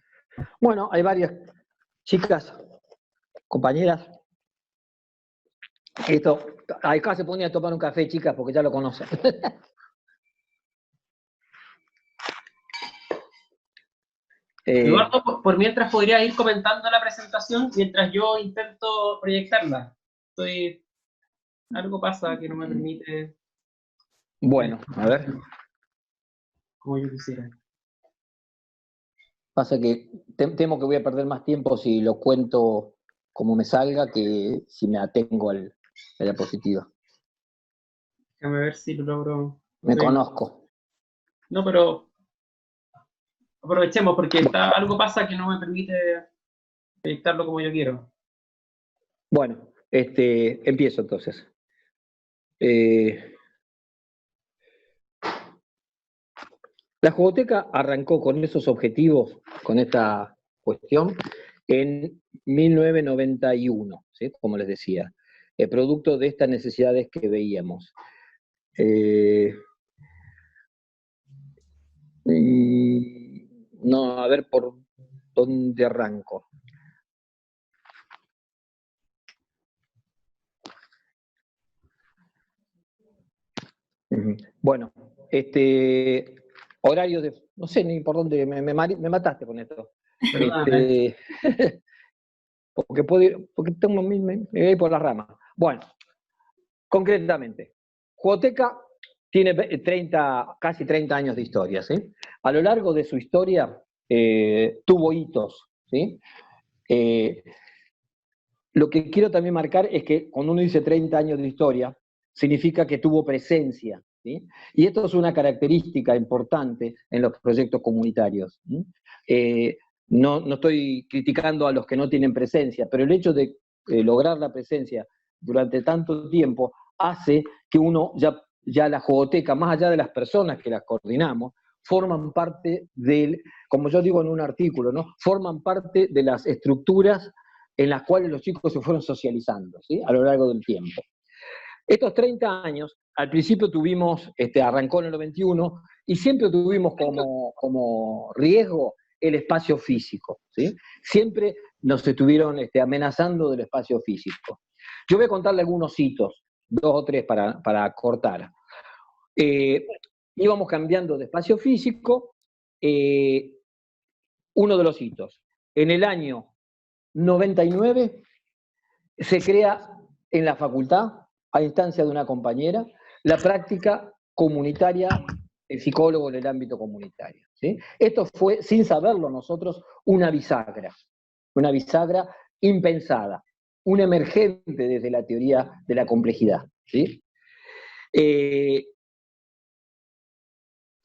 Bueno, hay varias chicas, compañeras. Acá se ponía a tomar un café, chicas, porque ya lo conocen. Eduardo, por mientras podría ir comentando la presentación mientras yo intento proyectarla. Algo pasa que no me permite. Bueno, a ver. Como yo quisiera. Pasa que temo que voy a perder más tiempo si lo cuento como me salga que si me atengo a la diapositiva. Déjame ver si lo logro. Me conozco. No, pero aprovechemos porque algo pasa que no me permite proyectarlo como yo quiero. Bueno, empiezo entonces. La jugoteca arrancó con esos objetivos, con esta cuestión, en 1991, ¿sí? Como les decía, producto de estas necesidades que veíamos. No, a ver por dónde arranco. Bueno, horario de... No sé ni por dónde, me mataste con esto. Porque me voy a ir por las ramas. Bueno, concretamente, Jugoteca tiene casi 30 años de historia, ¿sí? A lo largo de su historia tuvo hitos, ¿sí? Lo que quiero también marcar es que cuando uno dice 30 años de historia, significa que tuvo presencia, ¿sí? Y esto es una característica importante en los proyectos comunitarios. No estoy criticando a los que no tienen presencia, pero el hecho de lograr la presencia durante tanto tiempo hace que uno ya la jugoteca, más allá de las personas que las coordinamos, forman parte como yo digo en un artículo, ¿no? Forman parte de las estructuras en las cuales los chicos se fueron socializando, ¿sí? A lo largo del tiempo. Estos 30 años, al principio arrancó en el 91, y siempre tuvimos como riesgo el espacio físico, ¿sí? Siempre nos estuvieron amenazando del espacio físico. Yo voy a contarle algunos hitos, 2 o 3 para cortar. Íbamos cambiando de espacio físico, uno de los hitos. En el año 99 se crea en la facultad, a instancia de una compañera, la práctica comunitaria, el psicólogo en el ámbito comunitario, ¿sí? Esto fue, sin saberlo nosotros, una bisagra impensada, un emergente desde la teoría de la complejidad, ¿sí?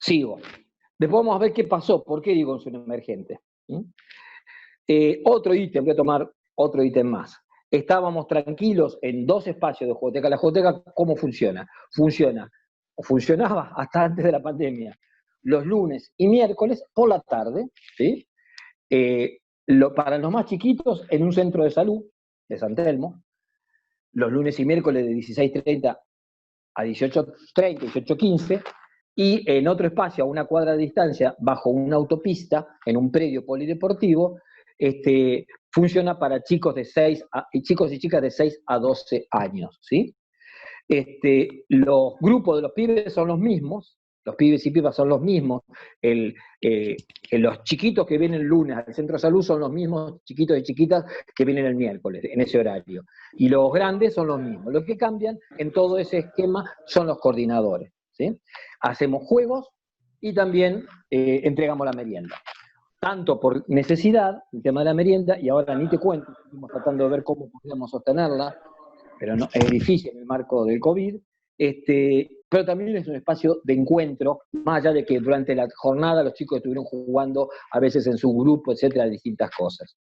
Sigo. Después vamos a ver qué pasó, por qué digo es un emergente. Otro ítem, voy a tomar otro ítem más. Estábamos tranquilos en 2 espacios de jugoteca. La jugoteca, ¿cómo funciona? Funcionaba hasta antes de la pandemia, los lunes y miércoles por la tarde, ¿sí? Para los más chiquitos, en un centro de salud de San Telmo, los lunes y miércoles de 16:30 a 18:30, 18:15, y en otro espacio, a una cuadra de distancia, bajo una autopista, en un predio polideportivo, funciona para chicos y chicas de 6 a 12 años, ¿sí? Los grupos de los pibes son los mismos, los pibes y pibas son los mismos, los chiquitos que vienen el lunes al centro de salud son los mismos chiquitos y chiquitas que vienen el miércoles, en ese horario, y los grandes son los mismos. Lo que cambian en todo ese esquema son los coordinadores, ¿sí? Hacemos juegos y también entregamos la merienda. Tanto por necesidad, el tema de la merienda, y ahora ni te cuento, estamos tratando de ver cómo podríamos sostenerla, pero no, es difícil en el marco del COVID, pero también es un espacio de encuentro, más allá de que durante la jornada los chicos estuvieron jugando a veces en su grupo, etcétera, distintas cosas.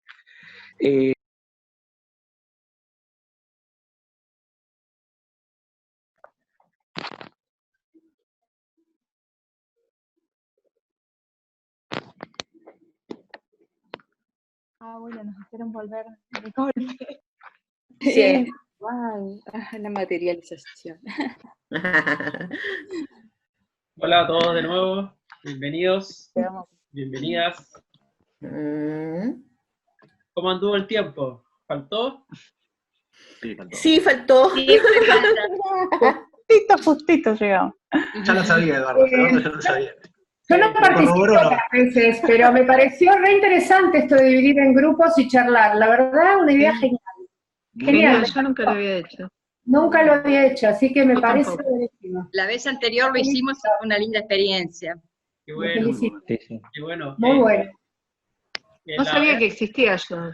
Bueno, nos hicieron volver de cole. Sí, wow, la materialización. Hola a todos de nuevo, bienvenidos, bienvenidas. ¿Cómo anduvo el tiempo? ¿Faltó? Sí, faltó. Sí, justito llegamos. Ya lo sabía, Eduardo, yo lo sabía. Yo no participo a veces, pero me pareció re interesante esto de dividir en grupos y charlar. La verdad, una idea genial. Genial. Yo nunca lo había hecho. Nunca lo había hecho, así que me parece buenísimo. La vez anterior lo hicimos, fue una linda experiencia. Qué bueno, Sí. qué bueno. Muy bueno. No sabía que existía yo.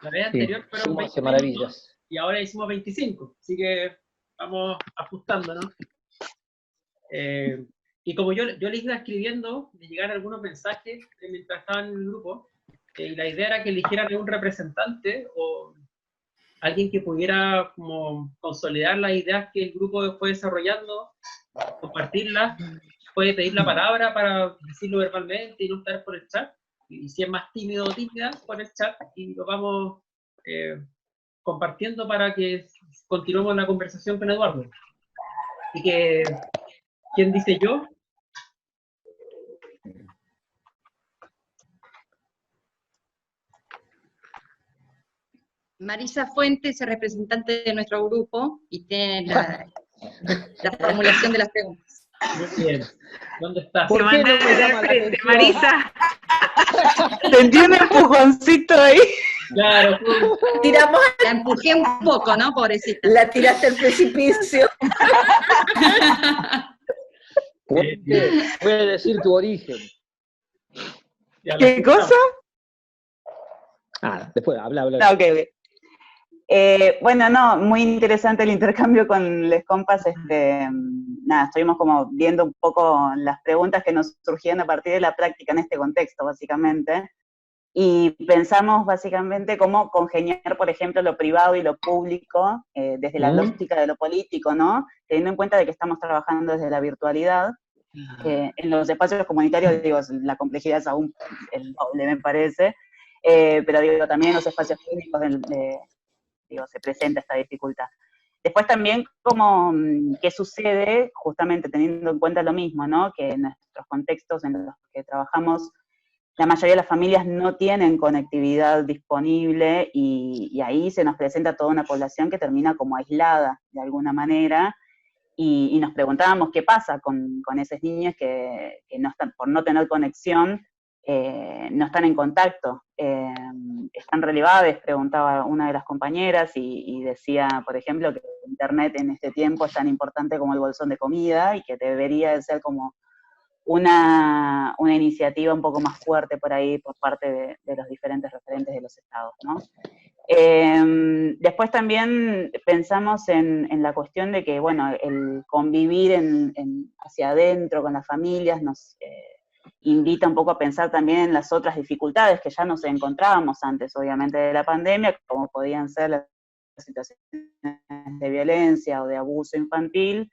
La vez anterior fueron 20 maravillas. Y ahora hicimos 25, así que vamos ajustando, ¿no? Y como yo les iba escribiendo, me llegaron algunos mensajes mientras estaban en el grupo, y la idea era que eligieran un representante o alguien que pudiera como consolidar las ideas que el grupo fue desarrollando, compartirlas, puede pedir la palabra para decirlo verbalmente y no estar por el chat, y si es más tímido o tímida, por el chat, y lo vamos compartiendo para que continuemos la conversación con Eduardo. Así que, ¿quién dice yo? Marisa Fuentes es representante de nuestro grupo y tiene la formulación de las preguntas. Muy bien. ¿Dónde estás? ¿Por qué no me llama la atención? Marisa. Sentí un empujoncito ahí. Claro. Tiramos, la empujé un poco, ¿no? Pobrecita. La tiraste al precipicio. Puede decir tu origen. ¿Qué cosa? Después, habla. No, ok. Bueno, no, muy interesante el intercambio con les compas. Nada, estuvimos como viendo un poco las preguntas que nos surgían a partir de la práctica en este contexto, básicamente. Y pensamos básicamente cómo congeniar, por ejemplo, lo privado y lo público desde la lógica de lo político, ¿no? Teniendo en cuenta de que estamos trabajando desde la virtualidad. En los espacios comunitarios, digo, la complejidad es aún el doble, me parece. Pero digo, también en los espacios públicos se presenta esta dificultad. Después también, ¿qué sucede? Justamente teniendo en cuenta lo mismo, ¿no? Que en nuestros contextos en los que trabajamos, la mayoría de las familias no tienen conectividad disponible y ahí se nos presenta toda una población que termina como aislada de alguna manera y nos preguntábamos qué pasa con esos niños que no están, por no tener conexión, no están en contacto. ¿Están relevables? Preguntaba una de las compañeras y decía, por ejemplo, que Internet en este tiempo es tan importante como el bolsón de comida y que debería de ser como una iniciativa un poco más fuerte por ahí por parte de los diferentes referentes de los estados, ¿no? Después también pensamos en la cuestión de que, bueno, el convivir hacia adentro con las familias nos invita un poco a pensar también en las otras dificultades que ya nos encontrábamos antes, obviamente, de la pandemia, como podían ser las situaciones de violencia o de abuso infantil,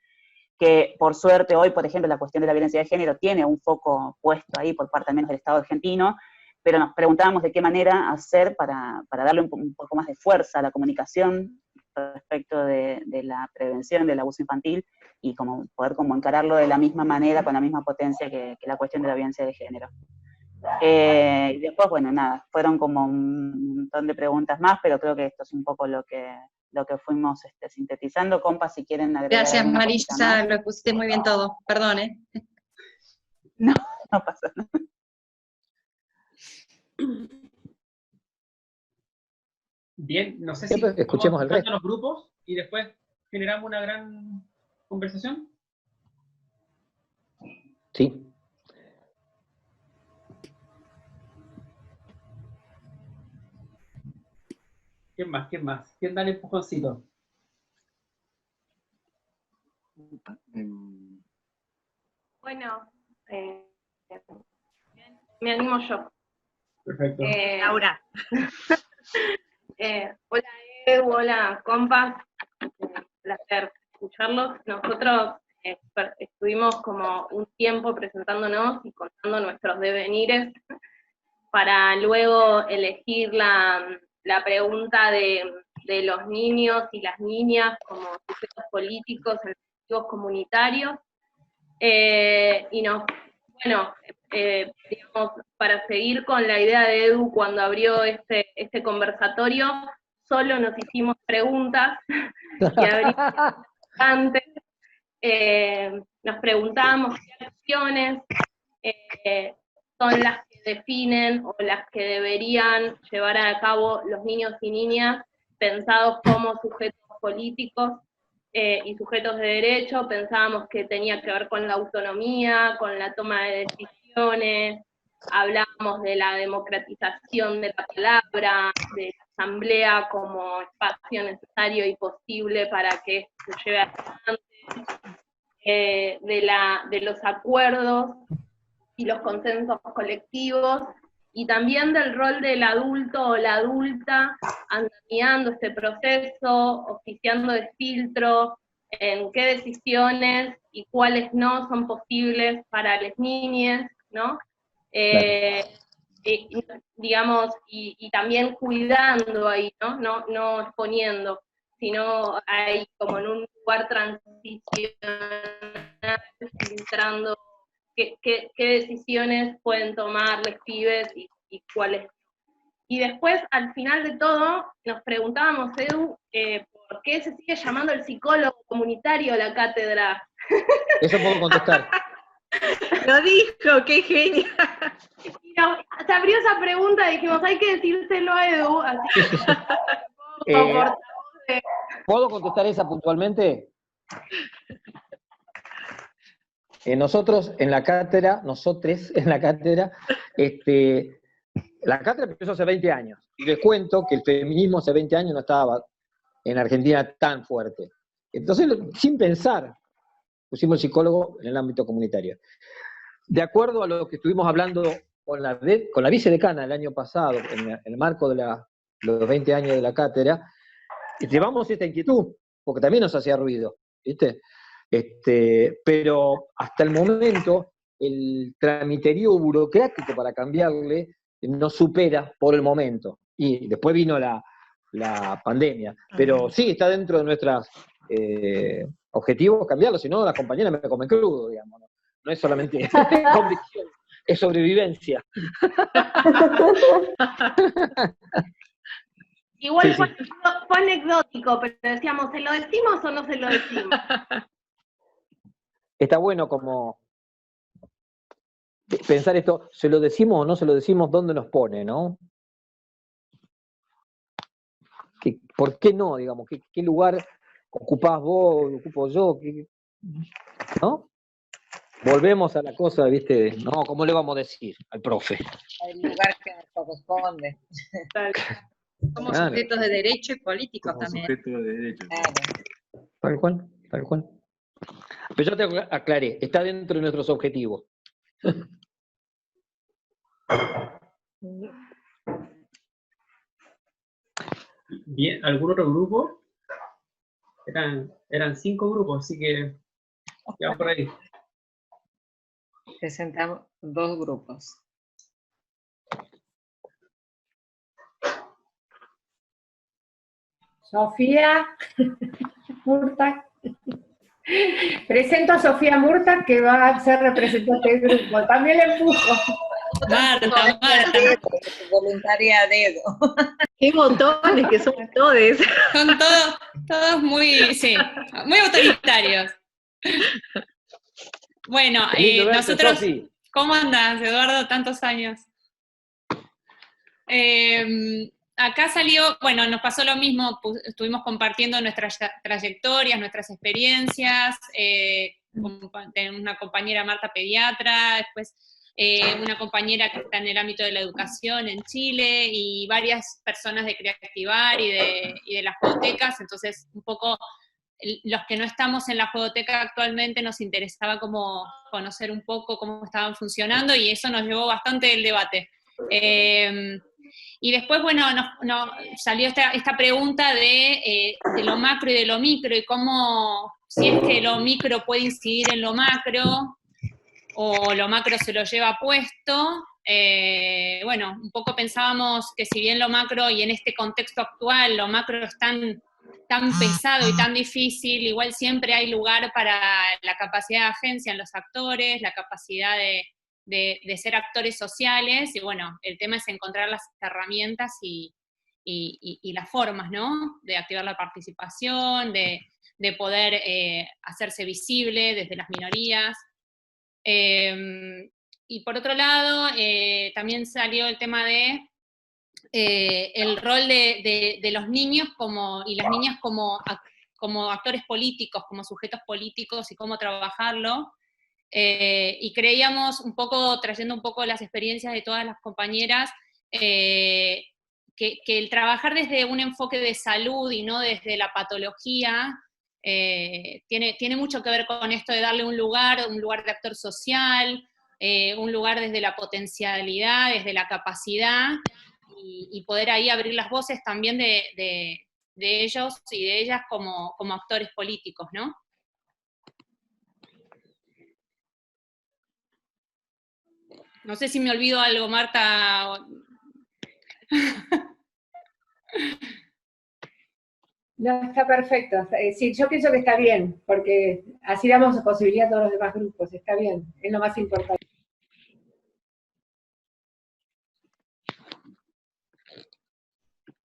que por suerte hoy, por ejemplo, la cuestión de la violencia de género tiene un foco puesto ahí por parte al menos del Estado argentino, pero nos preguntábamos de qué manera hacer para darle un poco más de fuerza a la comunicación respecto de la prevención del abuso infantil y como poder como encararlo de la misma manera, con la misma potencia que la cuestión de la violencia de género. Y después, bueno, nada, fueron como un montón de preguntas más, pero creo que esto es un poco lo que fuimos sintetizando. Compas, si quieren agregar. Gracias, Marisa, lo pusiste muy bien todo. Perdón, ¿eh? No pasa nada. Bien, no sé si escuchemos el resto. Los grupos y después generamos una gran conversación. Sí. ¿Quién más? ¿Quién da el empujoncito? Bueno, me animo yo. Perfecto. Laura. Hola Edu, hola compas, placer escucharlos. Nosotros estuvimos como un tiempo presentándonos y contando nuestros devenires para luego elegir la pregunta de los niños y las niñas como sujetos políticos en activos comunitarios. Digamos, para seguir con la idea de Edu cuando abrió este conversatorio, solo nos hicimos preguntas y antes nos preguntábamos qué acciones son las que definen o las que deberían llevar a cabo los niños y niñas pensados como sujetos políticos y sujetos de derecho. Pensábamos que tenía que ver con la autonomía, con la toma de decisiones, hablábamos de la democratización de la palabra, de la asamblea como espacio necesario y posible para que esto se lleve adelante. de los acuerdos y los consensos colectivos, y también del rol del adulto o la adulta andamiando este proceso, oficiando de filtro, en qué decisiones y cuáles no son posibles para las niñas, ¿no? Digamos, y también cuidando ahí, ¿no? No exponiendo, sino ahí como en un lugar transicional, filtrando qué decisiones pueden tomar los pibes y cuáles. Y después, al final de todo, nos preguntábamos, Edu, ¿por qué se sigue llamando el psicólogo comunitario a la cátedra? Eso puedo contestar. Lo dijo, qué genial. Y se abrió esa pregunta y dijimos, hay que decírselo a Edu, así que ¿Puedo contestar esa puntualmente? Nosotros en la cátedra, la cátedra empezó hace 20 años, y les cuento que el feminismo hace 20 años no estaba en Argentina tan fuerte. Entonces, sin pensar, pusimos el psicólogo en el ámbito comunitario. De acuerdo a lo que estuvimos hablando con la vicedecana el año pasado, en el marco de los 20 años de la cátedra, llevamos esta inquietud, porque también nos hacía ruido, ¿viste? Pero hasta el momento el tramiterío burocrático para cambiarle no supera por el momento. Y después vino la pandemia. Pero sí, está dentro de nuestros objetivos cambiarlo, si no las compañeras me comen crudo, digamos. No es solamente convicción, es sobrevivencia. Igual Sí, fue anecdótico, pero decíamos, ¿se lo decimos o no se lo decimos? Está bueno como pensar esto, ¿se lo decimos o no se lo decimos? ¿Dónde nos pone, no? ¿Por qué no, digamos? ¿Qué lugar ocupás vos, ocupo yo? ¿No? Volvemos a la cosa, ¿viste? No, ¿cómo le vamos a decir al profe? El lugar que nos corresponde. Somos sujetos de derecho y políticos también. Sujeto de derecho. Tal cual, tal cual. Pero yo te aclaré, está dentro de nuestros objetivos. Bien, ¿algún otro grupo? Eran 5 grupos, así que ya por ahí. Presentamos 2 grupos. Sofía Murta. Presento a Sofía Murta, que va a ser representante del grupo. También le empujo. Marta. Voluntaria a dedo. Qué botones que son todos. Son todos muy, muy autoritarios. Bueno, nosotros, Sofi. ¿Cómo andás, Eduardo? Tantos años. Acá salió, bueno, nos pasó lo mismo, estuvimos compartiendo nuestras trayectorias, nuestras experiencias, una compañera Marta pediatra, después una compañera que está en el ámbito de la educación en Chile, y varias personas de Creativar y de las juegotecas. Entonces un poco los que no estamos en la juegoteca actualmente nos interesaba como conocer un poco cómo estaban funcionando, y eso nos llevó bastante el debate. Y después, bueno, salió esta pregunta de lo macro y de lo micro, y cómo, si es que lo micro puede incidir en lo macro, o lo macro se lo lleva puesto. Bueno, un poco pensábamos que si bien lo macro, y en este contexto actual, lo macro es tan pesado y tan difícil, igual siempre hay lugar para la capacidad de agencia en los actores, la capacidad de ser actores sociales, y bueno, el tema es encontrar las herramientas y las formas, ¿no? De activar la participación, de poder hacerse visible desde las minorías. Y por otro lado, también salió el tema de el rol de los niños y las niñas como actores políticos, como sujetos políticos, y cómo trabajarlo. Y creíamos un poco, trayendo un poco las experiencias de todas las compañeras, que el trabajar desde un enfoque de salud y no desde la patología tiene mucho que ver con esto de darle un lugar de actor social, un lugar desde la potencialidad, desde la capacidad, y poder ahí abrir las voces también de ellos y de ellas como actores políticos, ¿no? No sé si me olvido algo, Marta. No, está perfecto. Sí, yo pienso que está bien, porque así damos posibilidad a todos los demás grupos. Está bien, es lo más importante.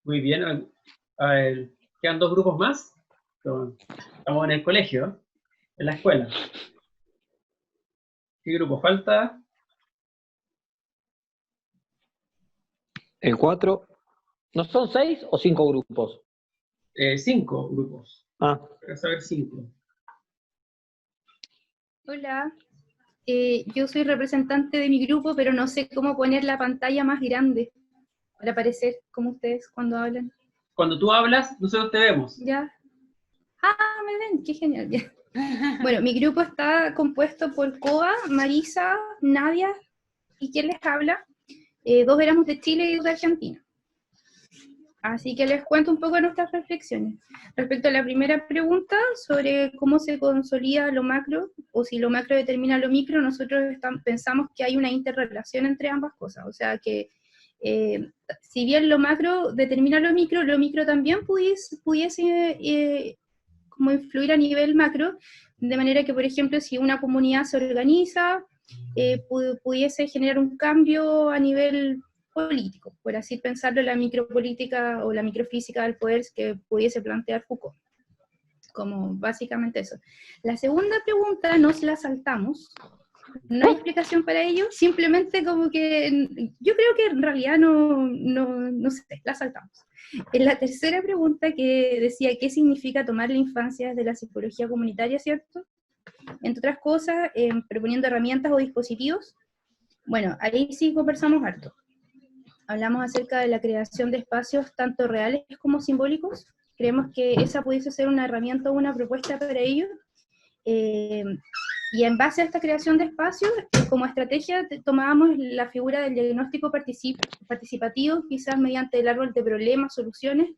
Muy bien. A ver, quedan 2 grupos más. Estamos en el colegio, en la escuela. ¿Qué grupo falta? El 4. ¿No son 6 o 5 grupos? 5 grupos. Para saber 5. Hola, yo soy representante de mi grupo, pero no sé cómo poner la pantalla más grande para aparecer como ustedes cuando hablan. Cuando tú hablas, nosotros te vemos. Ya. Ah, me ven, qué genial. Ya. Bueno, mi grupo está compuesto por Coa, Marisa, Nadia, ¿y quién les habla? 2 éramos de Chile y 2 de Argentina. Así que les cuento un poco nuestras reflexiones. Respecto a la primera pregunta sobre cómo se consolida lo macro, o si lo macro determina lo micro, nosotros pensamos que hay una interrelación entre ambas cosas. O sea que si bien lo macro determina lo micro también pudiese como influir a nivel macro, de manera que, por ejemplo, si una comunidad se organiza, pudiese generar un cambio a nivel político, por así pensarlo, la micropolítica o la microfísica del poder que pudiese plantear Foucault, como básicamente eso. La segunda pregunta nos la saltamos, no hay explicación para ello, simplemente como que, yo creo que en realidad no sé, la saltamos. En la tercera pregunta que decía, ¿qué significa tomar la infancia desde la psicología comunitaria, cierto? Entre otras cosas, proponiendo herramientas o dispositivos. Bueno, ahí sí conversamos harto. Hablamos acerca de la creación de espacios tanto reales como simbólicos. Creemos que esa pudiese ser una herramienta o una propuesta para ello. Y en base a esta creación de espacios, como estrategia tomábamos la figura del diagnóstico participativo, quizás mediante el árbol de problemas, soluciones,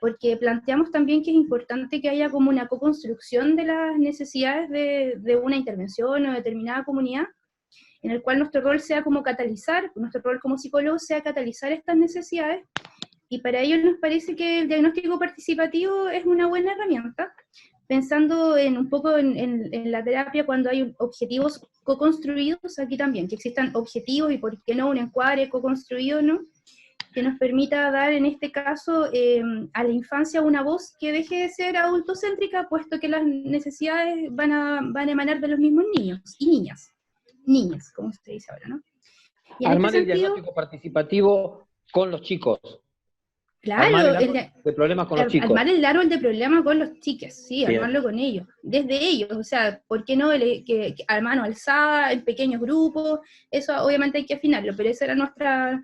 porque planteamos también que es importante que haya como una co-construcción de las necesidades de una intervención o determinada comunidad, en el cual nuestro rol sea como catalizar, nuestro rol como psicólogo sea catalizar estas necesidades, y para ello nos parece que el diagnóstico participativo es una buena herramienta, pensando un poco en la terapia cuando hay objetivos co-construidos, aquí también, que existan objetivos y por qué no un encuadre co-construido, ¿no? Que nos permita dar en este caso a la infancia una voz que deje de ser adultocéntrica, puesto que las necesidades van a emanar de los mismos niños y niñas, como usted dice ahora, ¿no? Y en Armar este el sentido, diagnóstico participativo con los chicos. claro, Armar el árbol de problemas con los chicos. armar el árbol de problemas con los chiques, sí, Bien. armarlo con ellos, desde ellos, o sea, ¿por qué no que a mano alzada, en pequeños grupos? Eso obviamente hay que afinarlo, pero esa era nuestra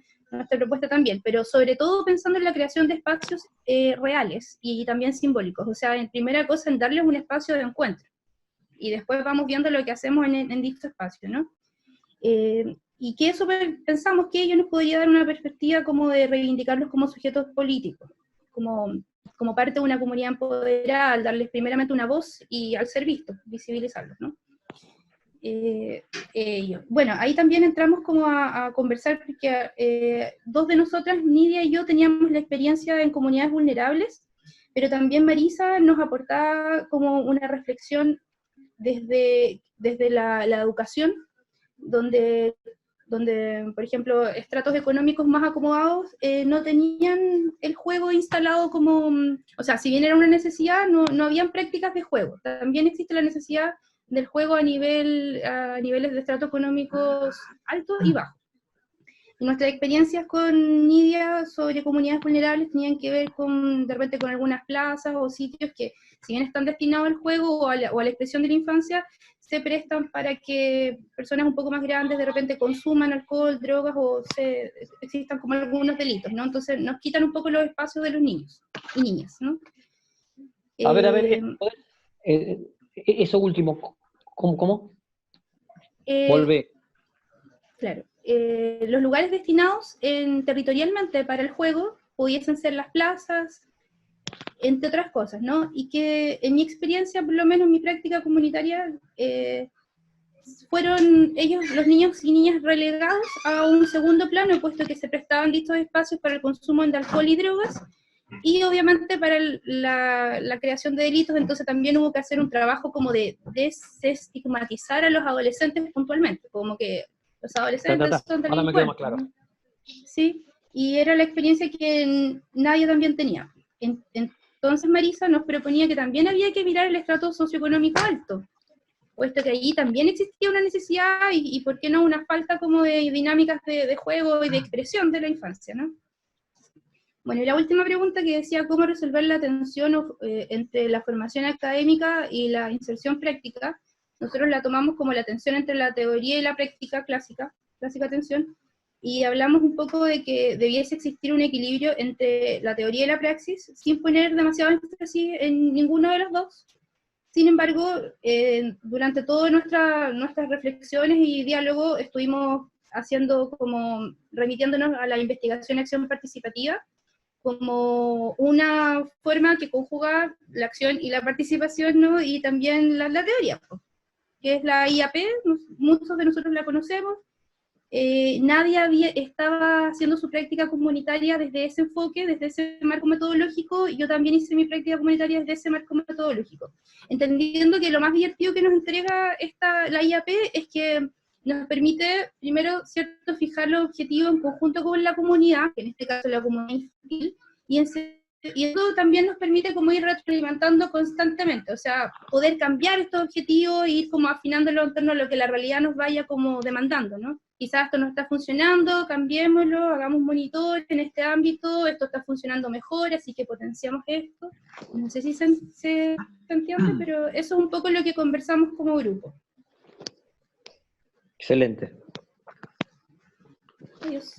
propuesta también, pero sobre todo pensando en la creación de espacios reales y también simbólicos, o sea, en primera cosa en darles un espacio de encuentro, y después vamos viendo lo que hacemos en dicho espacio, ¿no? Y que eso pensamos que ello nos podría dar una perspectiva como de reivindicarlos como sujetos políticos, como parte de una comunidad empoderada, al darles primeramente una voz y al ser vistos, visibilizarlos, ¿no? Bueno, ahí también entramos como a conversar, porque 2 de nosotras, Nidia y yo, teníamos la experiencia en comunidades vulnerables, pero también Marisa nos aportaba como una reflexión desde la educación, donde, por ejemplo, estratos económicos más acomodados no tenían el juego instalado como, o sea, si bien era una necesidad, no habían prácticas de juego. También existe la necesidad del juego a niveles de estratos económicos altos y bajos. Y nuestras experiencias con Nidia sobre comunidades vulnerables tenían que ver de repente con algunas plazas o sitios que, si bien están destinados al juego o a la expresión de la infancia, se prestan para que personas un poco más grandes de repente consuman alcohol, drogas o existan como algunos delitos, ¿no? Entonces nos quitan un poco los espacios de los niños y niñas, ¿no? A ver, eso último, ¿cómo? Eh, Volvé. Claro. Los lugares destinados territorialmente para el juego pudiesen ser las plazas, entre otras cosas, ¿no? Y que en mi experiencia, por lo menos en mi práctica comunitaria, fueron ellos, los niños y niñas, relegados a un segundo plano, puesto que se prestaban listos espacios para el consumo de alcohol y drogas, y obviamente para la creación de delitos. Entonces también hubo que hacer un trabajo como de desestigmatizar a los adolescentes puntualmente, como que los adolescentes son Ahora me queda más delincuentes, claro. ¿no? Sí, y era la experiencia que nadie también tenía. Entonces Marisa nos proponía que también había que mirar el estrato socioeconómico alto, puesto que allí también existía una necesidad y ¿por qué no una falta como de dinámicas de juego y de expresión de la infancia, ¿no? Bueno, y la última pregunta que decía cómo resolver la tensión entre la formación académica y la inserción práctica, nosotros la tomamos como la tensión entre la teoría y la práctica clásica tensión, y hablamos un poco de que debiese existir un equilibrio entre la teoría y la praxis, sin poner demasiado énfasis en ninguno de los dos. Sin embargo, durante todas nuestras reflexiones y diálogo estuvimos remitiéndonos a la investigación y acción participativa, como una forma que conjuga la acción y la participación, ¿no? Y también la teoría, que es la IAP, muchos de nosotros la conocemos. Nadie estaba haciendo su práctica comunitaria desde ese enfoque, desde ese marco metodológico, y yo también hice mi práctica comunitaria desde ese marco metodológico, entendiendo que lo más divertido que nos entrega la IAP es que nos permite, primero, ¿cierto?, fijar los objetivos en conjunto con la comunidad, que en este caso la comunidad infantil, y eso también nos permite como ir retroalimentando constantemente, o sea, poder cambiar estos objetivos e ir como afinándolo en torno a lo que la realidad nos vaya como demandando, ¿no? Quizás esto no está funcionando, cambiémoslo, hagamos monitor en este ámbito, esto está funcionando mejor, así que potenciamos esto. No sé si se entiende, pero eso es un poco lo que conversamos como grupo. Excelente. Adiós.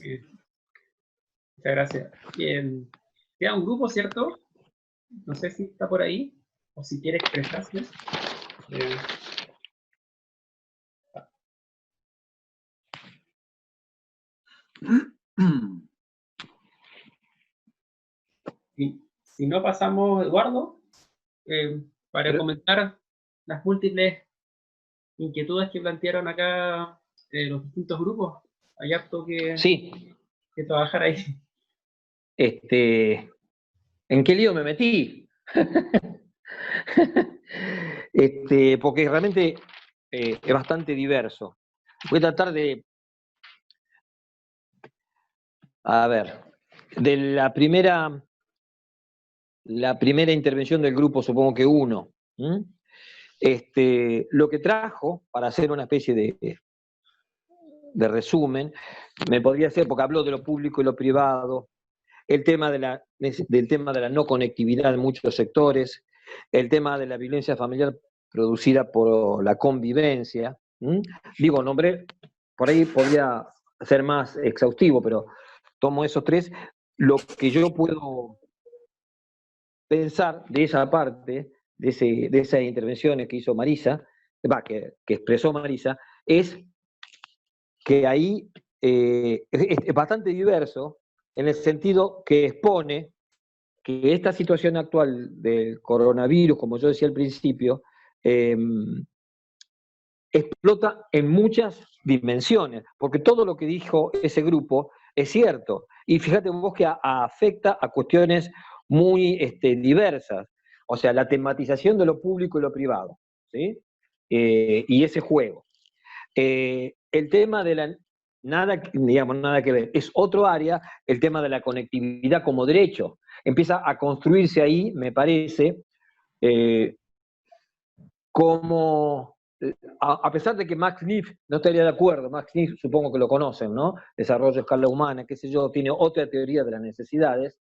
Muchas gracias. Bien. Queda un grupo, ¿cierto? No sé si está por ahí, o si quiere expresarse. Si no, pasamos, Eduardo, para comentar las múltiples inquietudes que plantearon acá los distintos grupos. Hay harto que trabajar ahí. ¿En qué lío me metí? Porque realmente es bastante diverso. Voy a tratar de... A ver, de la primera intervención del grupo, supongo que uno, lo que trajo, para hacer una especie de resumen, me podría ser, porque habló de lo público y lo privado, el tema del tema de la no conectividad en muchos sectores, el tema de la violencia familiar producida por la convivencia. Digo, nombré, por ahí podría ser más exhaustivo, pero tomo esos tres. Lo que yo puedo pensar de esa parte, de esas intervenciones que hizo Marisa, que expresó Marisa, es que ahí es bastante diverso, en el sentido que expone que esta situación actual del coronavirus, como yo decía al principio, explota en muchas dimensiones, porque todo lo que dijo ese grupo es cierto, y fíjate vos que afecta a cuestiones muy diversas, o sea, la tematización de lo público y lo privado, ¿sí? Y ese juego. El tema de la... Nada que ver. Es otro área, el tema de la conectividad como derecho. Empieza a construirse ahí, me parece, como, a pesar de que Max Neff no estaría de acuerdo, Max Neff supongo que lo conocen, ¿no? Desarrollo a escala humana, qué sé yo, tiene otra teoría de las necesidades.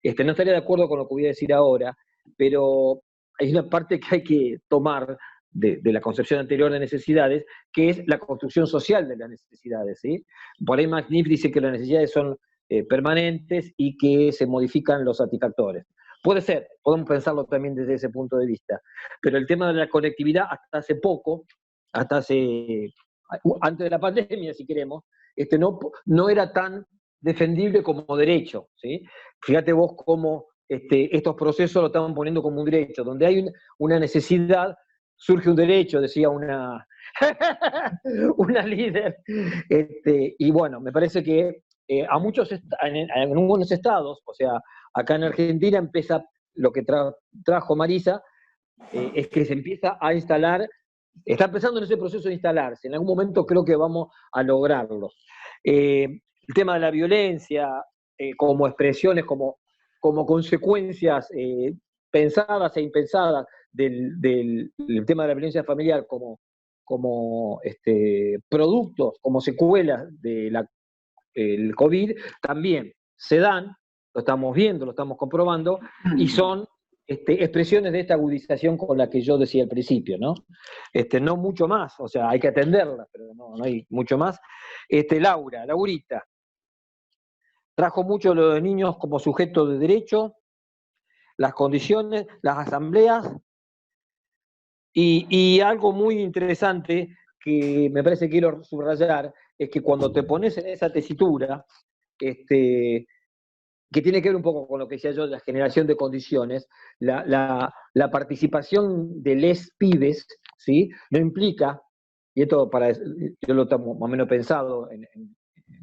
No estaría de acuerdo con lo que voy a decir ahora, pero hay una parte que hay que tomar de la concepción anterior de necesidades, que es la construcción social de las necesidades, ¿sí? Por ahí Max Neff dice que las necesidades son permanentes y que se modifican los satisfactores. Puede ser, podemos pensarlo también desde ese punto de vista, pero el tema de la conectividad hasta hace poco, antes de la pandemia, si queremos, no era tan defendible como derecho, ¿sí? Fíjate vos cómo estos procesos lo estaban poniendo como un derecho, donde hay una necesidad, surge un derecho, decía una líder, y bueno, me parece que en algunos estados, o sea, acá en Argentina empieza lo que trajo Marisa, es que se empieza a instalar, está empezando en ese proceso de instalarse, en algún momento creo que vamos a lograrlo. El tema de la violencia, como expresiones, como consecuencias pensadas e impensadas del tema de la violencia familiar como productos, como secuelas del COVID, también se dan, lo estamos viendo, lo estamos comprobando, y son expresiones de esta agudización con la que yo decía al principio, ¿no? No mucho más, o sea, hay que atenderla, pero no hay mucho más. Laurita, trajo mucho lo de niños como sujeto de derecho, las condiciones, las asambleas, y algo muy interesante que me parece que quiero subrayar, es que cuando te pones en esa tesitura, que tiene que ver un poco con lo que decía yo de la generación de condiciones, la participación de les pibes, ¿sí? No implica, y esto yo lo tengo más o menos pensado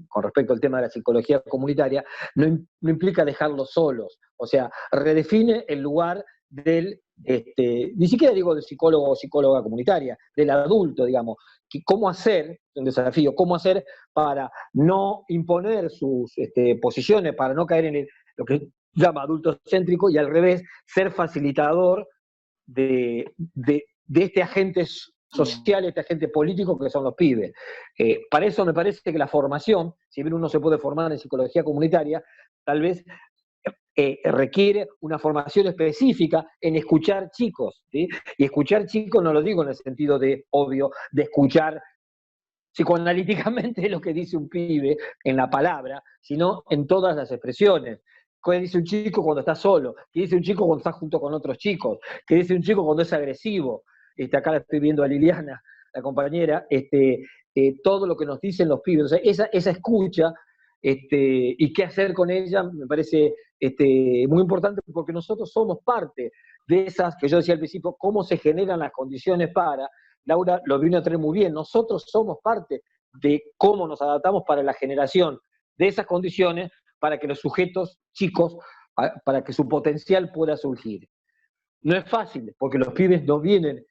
con respecto al tema de la psicología comunitaria, no implica dejarlos solos, o sea, redefine el lugar del, ni siquiera digo del psicólogo o psicóloga comunitaria, del adulto, digamos, cómo hacer, un desafío, cómo hacer para no imponer sus posiciones, para no caer en lo que llama adultocéntrico, y al revés, ser facilitador de este agente social, este agente político que son los pibes. Para eso me parece que la formación, si bien uno se puede formar en psicología comunitaria, tal vez requiere una formación específica en escuchar chicos, ¿sí? Y escuchar chicos no lo digo en el sentido de, obvio, de escuchar psicoanalíticamente lo que dice un pibe en la palabra, sino en todas las expresiones. ¿Qué dice un chico cuando está solo? ¿Qué dice un chico cuando está junto con otros chicos? ¿Qué dice un chico cuando es agresivo? Acá la estoy viendo a Liliana, la compañera, todo lo que nos dicen los pibes. O sea, esa escucha, y qué hacer con ella, me parece muy importante, porque nosotros somos parte de esas, que yo decía al principio, cómo se generan las condiciones para. Laura lo vino a traer muy bien, nosotros somos parte de cómo nos adaptamos para la generación de esas condiciones, para que los sujetos chicos, para que su potencial pueda surgir. No es fácil, porque los pibes no vienen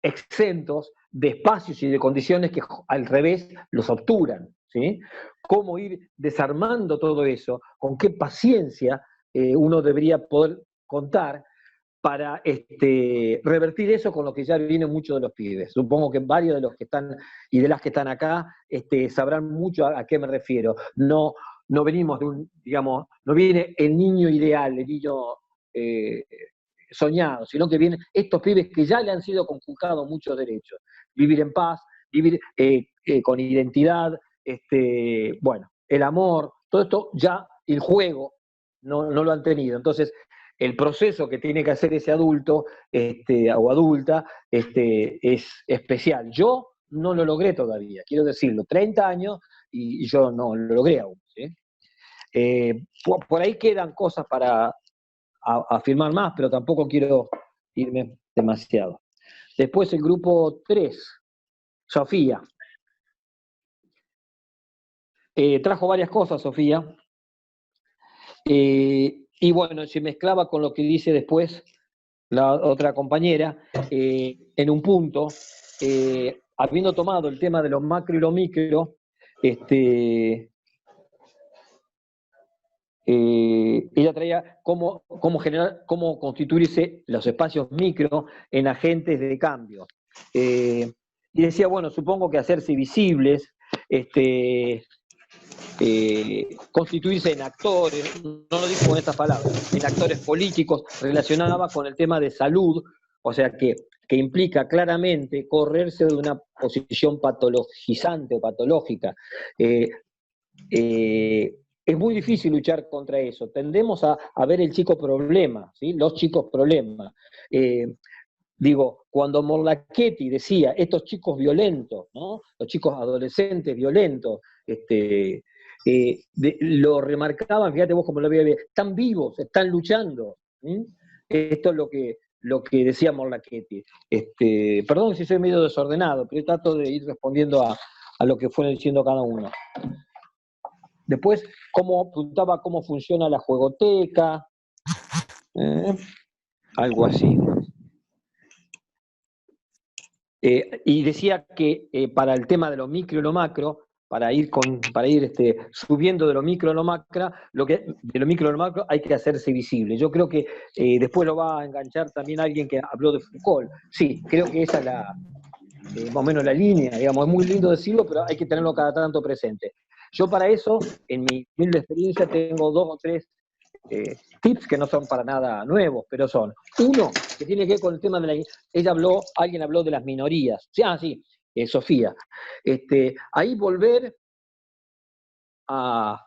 exentos de espacios y de condiciones que al revés los obturan, ¿sí? Cómo ir desarmando todo eso, con qué paciencia uno debería poder contar para revertir eso con lo que ya vienen muchos de los pibes. Supongo que varios de los que están y de las que están acá sabrán mucho a qué me refiero. No venimos de digamos, no viene el niño ideal, el niño soñado, sino que vienen estos pibes que ya le han sido conculcados muchos derechos. Vivir en paz, vivir con identidad, bueno, el amor, todo esto ya, el juego, no lo han tenido. Entonces, el proceso que tiene que hacer ese adulto o adulta es especial. Yo no lo logré todavía, quiero decirlo, 30 años y yo no lo logré aún, ¿sí? Por ahí quedan cosas para afirmar más, pero tampoco quiero irme demasiado. Después el grupo 3, Sofía. Trajo varias cosas, Sofía. Y bueno, se mezclaba con lo que dice después la otra compañera, en un punto, habiendo tomado el tema de lo macro y lo micro, ella traía cómo constituirse los espacios micro en agentes de cambio. Y decía, bueno, supongo que hacerse visibles, constituirse en actores, no lo dijo con estas palabras, en actores políticos, relacionaba con el tema de salud, o sea que implica claramente correrse de una posición patologizante o patológica, es muy difícil luchar contra eso. Tendemos a ver el chico problema, ¿sí? Los chicos problema. Digo, cuando Morlachetti decía, estos chicos violentos, ¿no? Los chicos adolescentes violentos, lo remarcaban, fíjate vos cómo lo veías, están vivos, están luchando. ¿Sí? Esto es lo que decía Morlachetti. Perdón si soy medio desordenado, pero trato de ir respondiendo a lo que fueron diciendo cada uno. Después, apuntaba cómo funciona la juegoteca, algo así. Y decía que para el tema de lo micro y lo macro, para ir subiendo de lo micro a lo macro, de lo micro a lo macro hay que hacerse visible. Yo creo que después lo va a enganchar también alguien que habló de Foucault. Sí, creo que esa es más o menos la línea, digamos, es muy lindo decirlo, pero hay que tenerlo cada tanto presente. Yo para eso, en mi humilde experiencia, tengo 2 o 3 tips que no son para nada nuevos, pero son, uno, que tiene que ver con el tema de alguien habló de las minorías, sí, Sofía, ahí volver a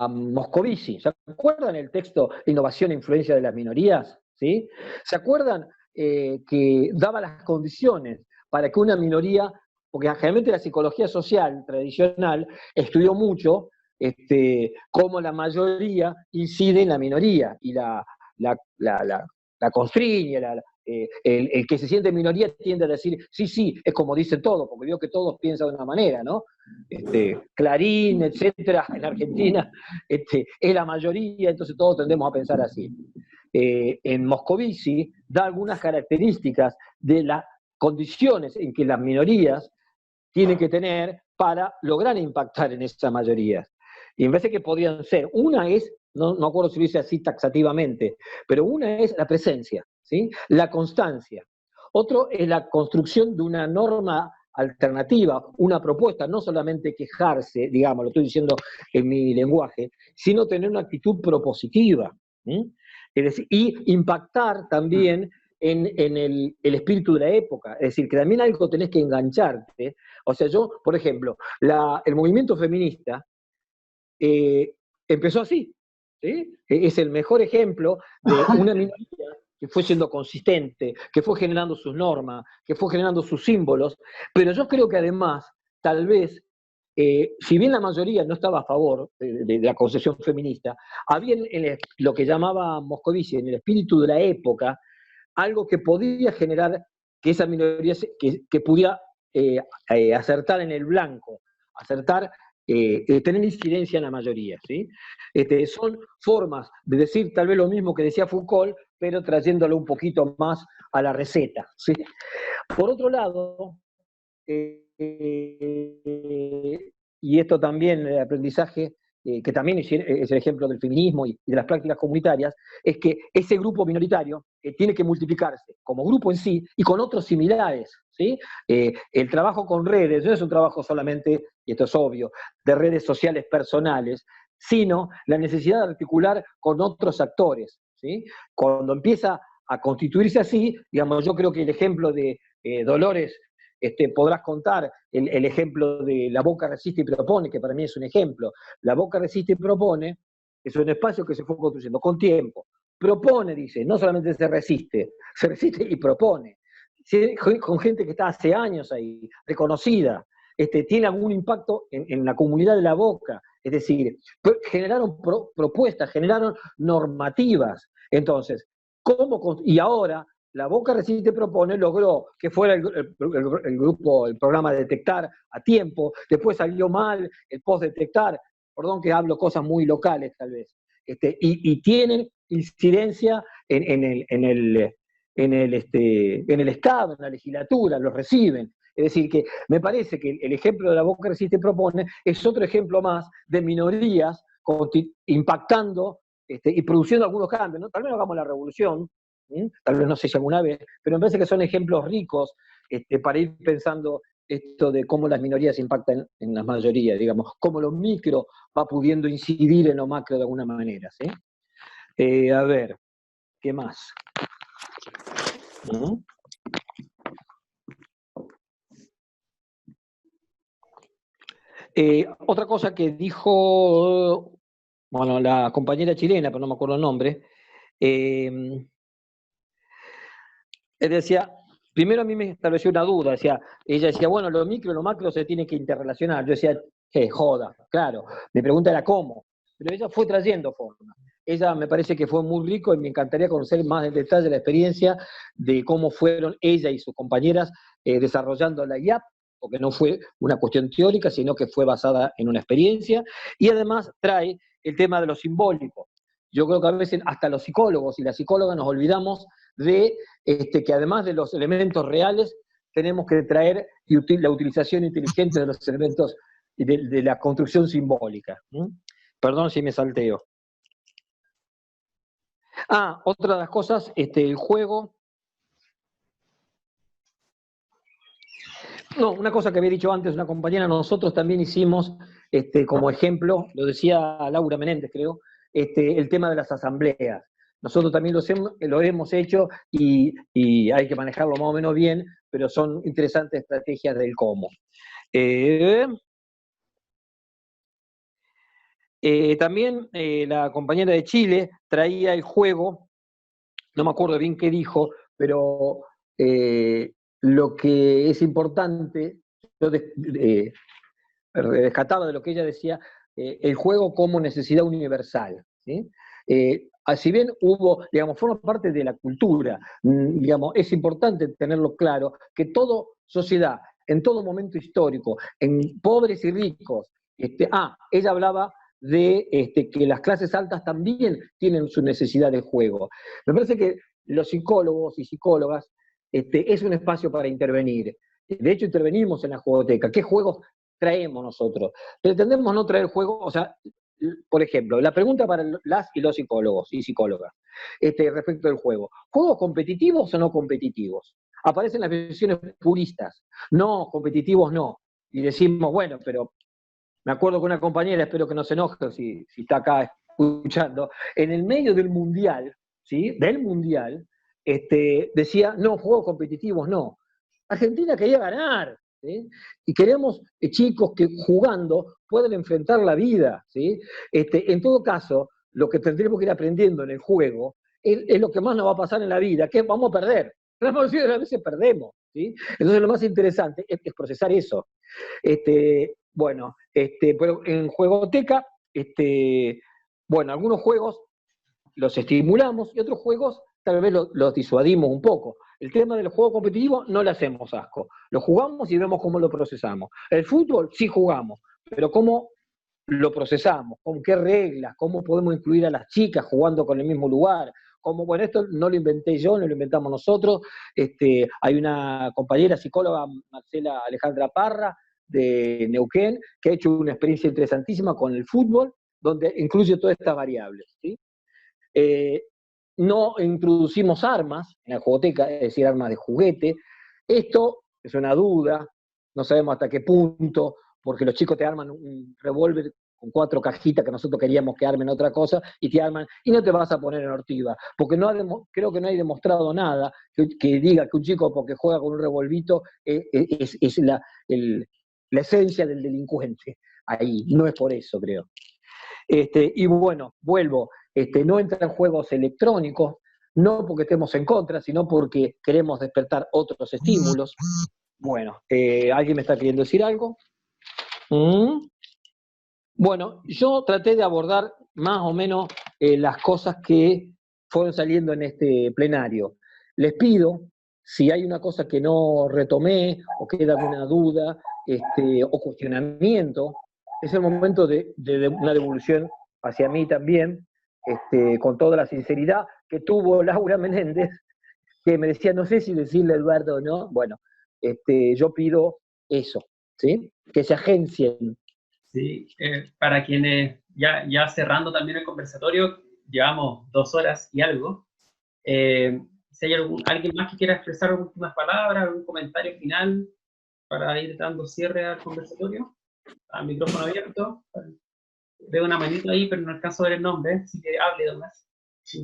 Moscovici, ¿se acuerdan el texto Innovación e Influencia de las Minorías? ¿Sí? ¿Se acuerdan que daba las condiciones para que una minoría, porque generalmente la psicología social tradicional estudió mucho cómo la mayoría incide en la minoría y la constriñe, el que se siente en minoría tiende a decir, sí, es como dicen todos, porque veo que todos piensan de una manera, ¿no? Clarín, etcétera, en Argentina, es la mayoría, entonces todos tendemos a pensar así. En Moscovici da algunas características de las condiciones en que las minorías tienen que tener para lograr impactar en esa mayoría. Y en vez de que podrían ser, una es, no acuerdo si lo dice así taxativamente, pero una es la presencia, ¿sí? La constancia. Otro es la construcción de una norma alternativa, una propuesta, no solamente quejarse, digamos, lo estoy diciendo en mi lenguaje, sino tener una actitud propositiva. Es decir, y impactar también en el espíritu de la época, es decir, que también algo tenés que engancharte. O sea, yo, por ejemplo, el movimiento feminista empezó así, ¿sí? Es el mejor ejemplo de una minoría que fue siendo consistente, que fue generando sus normas, que fue generando sus símbolos, pero yo creo que además, tal vez, si bien la mayoría no estaba a favor de la concepción feminista, había en lo que llamaba Moscovici, en el espíritu de la época, algo que podía generar que esa minoría que pudiera acertar en el blanco, tener incidencia en la mayoría, ¿sí? Son formas de decir tal vez lo mismo que decía Foucault, pero trayéndolo un poquito más a la receta, ¿sí? Por otro lado, y esto también, el aprendizaje, que también es el ejemplo del feminismo y de las prácticas comunitarias, es que ese grupo minoritario tiene que multiplicarse como grupo en sí y con otros similares, ¿sí? El trabajo con redes no es un trabajo solamente, y esto es obvio, de redes sociales personales, sino la necesidad de articular con otros actores, ¿sí? Cuando empieza a constituirse así, digamos, yo creo que el ejemplo de Dolores, podrás contar el ejemplo de La Boca Resiste y Propone, que para mí es un ejemplo. La Boca Resiste y Propone es un espacio que se fue construyendo con tiempo. Propone, dice, no solamente se resiste y propone. Con gente que está hace años ahí, reconocida, tiene algún impacto en la comunidad de La Boca. Es decir, generaron propuestas, generaron normativas. Entonces, y ahora La Boca Resiste y Propone logró que fuera el programa Detectar a tiempo, después salió mal el post-detectar, perdón que hablo cosas muy locales tal vez, y tienen incidencia en el Estado, en la legislatura, los reciben. Es decir, que me parece que el ejemplo de La Boca Resiste y Propone es otro ejemplo más de minorías impactando y produciendo algunos cambios, ¿no? Tal vez no hagamos la revolución, tal vez no sé si alguna vez, pero me parece que son ejemplos ricos para ir pensando esto de cómo las minorías impactan en las mayorías, digamos, cómo lo micro va pudiendo incidir en lo macro de alguna manera, ¿sí? A ver, ¿qué más? ¿No? Otra cosa que dijo, bueno, la compañera chilena, pero no me acuerdo el nombre, él decía, primero a mí me estableció una duda, ella decía, bueno, lo micro y lo macro se tiene que interrelacionar. Yo decía, joda, claro. Mi pregunta era cómo, pero ella fue trayendo forma. Ella me parece que fue muy rico y me encantaría conocer más en detalle la experiencia de cómo fueron ella y sus compañeras desarrollando la IAP, porque no fue una cuestión teórica, sino que fue basada en una experiencia, y además trae el tema de lo simbólico. Yo creo que a veces hasta los psicólogos y las psicólogas nos olvidamos de que además de los elementos reales, tenemos que traer la utilización inteligente de los elementos de la construcción simbólica. Perdón si me salteo. Otra de las cosas, el juego. No, una cosa que había dicho antes una compañera, nosotros también hicimos, como ejemplo, lo decía Laura Menéndez, creo, el tema de las asambleas. Nosotros también lo hemos hecho y hay que manejarlo más o menos bien, pero son interesantes estrategias del cómo. También la compañera de Chile traía el juego, no me acuerdo bien qué dijo, pero lo que es importante, yo rescataba de lo que ella decía, el juego como necesidad universal, ¿sí? Si bien forma parte de la cultura, es importante tenerlo claro, que toda sociedad, en todo momento histórico, en pobres y ricos, ella hablaba de que las clases altas también tienen su necesidad de juego. Me parece que los psicólogos y psicólogas es un espacio para intervenir. De hecho, intervenimos en la juegoteca. ¿Qué juegos traemos nosotros? Pretendemos no traer juegos, por ejemplo, la pregunta para las y los psicólogos y psicólogas respecto del juego. ¿Juegos competitivos o no competitivos? Aparecen las versiones puristas. No, competitivos no. Y decimos, bueno, pero me acuerdo con una compañera, espero que no se enoje si está acá escuchando, en el medio del mundial, ¿sí? Del mundial, decía, no, juegos competitivos no. Argentina quería ganar, ¿sí? Y queremos chicos que jugando puedan enfrentar la vida, ¿sí? En todo caso, lo que tendremos que ir aprendiendo en el juego es lo que más nos va a pasar en la vida, que vamos a perder. La mayoría de las veces perdemos, ¿sí? Entonces lo más interesante es procesar eso. Pero en Juegoteca, algunos juegos los estimulamos y otros juegos tal vez los disuadimos un poco. El tema del juego competitivo no le hacemos asco. Lo jugamos y vemos cómo lo procesamos. El fútbol sí jugamos, pero cómo lo procesamos, con qué reglas, cómo podemos incluir a las chicas jugando con el mismo lugar. Esto no lo inventé yo, no lo inventamos nosotros. Hay una compañera psicóloga, Marcela Alejandra Parra, de Neuquén, que ha hecho una experiencia interesantísima con el fútbol, donde incluye todas estas variables, ¿sí? No introducimos armas en la juegoteca, es decir, armas de juguete. Esto es una duda, no sabemos hasta qué punto, porque los chicos te arman un revólver con 4 cajitas que nosotros queríamos que armen otra cosa, y te arman, y no te vas a poner en ortiva, porque creo que no hay demostrado nada que diga que un chico porque juega con un revolvito es la esencia del delincuente. Ahí, no es por eso, creo. Vuelvo, no entran juegos electrónicos, no porque estemos en contra, sino porque queremos despertar otros estímulos. ¿Alguien me está queriendo decir algo? Yo traté de abordar más o menos las cosas que fueron saliendo en este plenario. Les pido, si hay una cosa que no retomé, o queda alguna duda, o cuestionamiento, es el momento de una devolución hacia mí también, con toda la sinceridad que tuvo Laura Menéndez, que me decía, no sé si decirle a Eduardo o no. Yo pido eso, ¿sí? Que se agencien. Sí, para quienes, ya cerrando también el conversatorio, llevamos 2 horas y algo. Si hay alguien más que quiera expresar últimas palabras, algún comentario final para ir dando cierre al conversatorio, al micrófono abierto. Veo una manito ahí, pero no alcanzo a ver el nombre, así que hable, Tomás.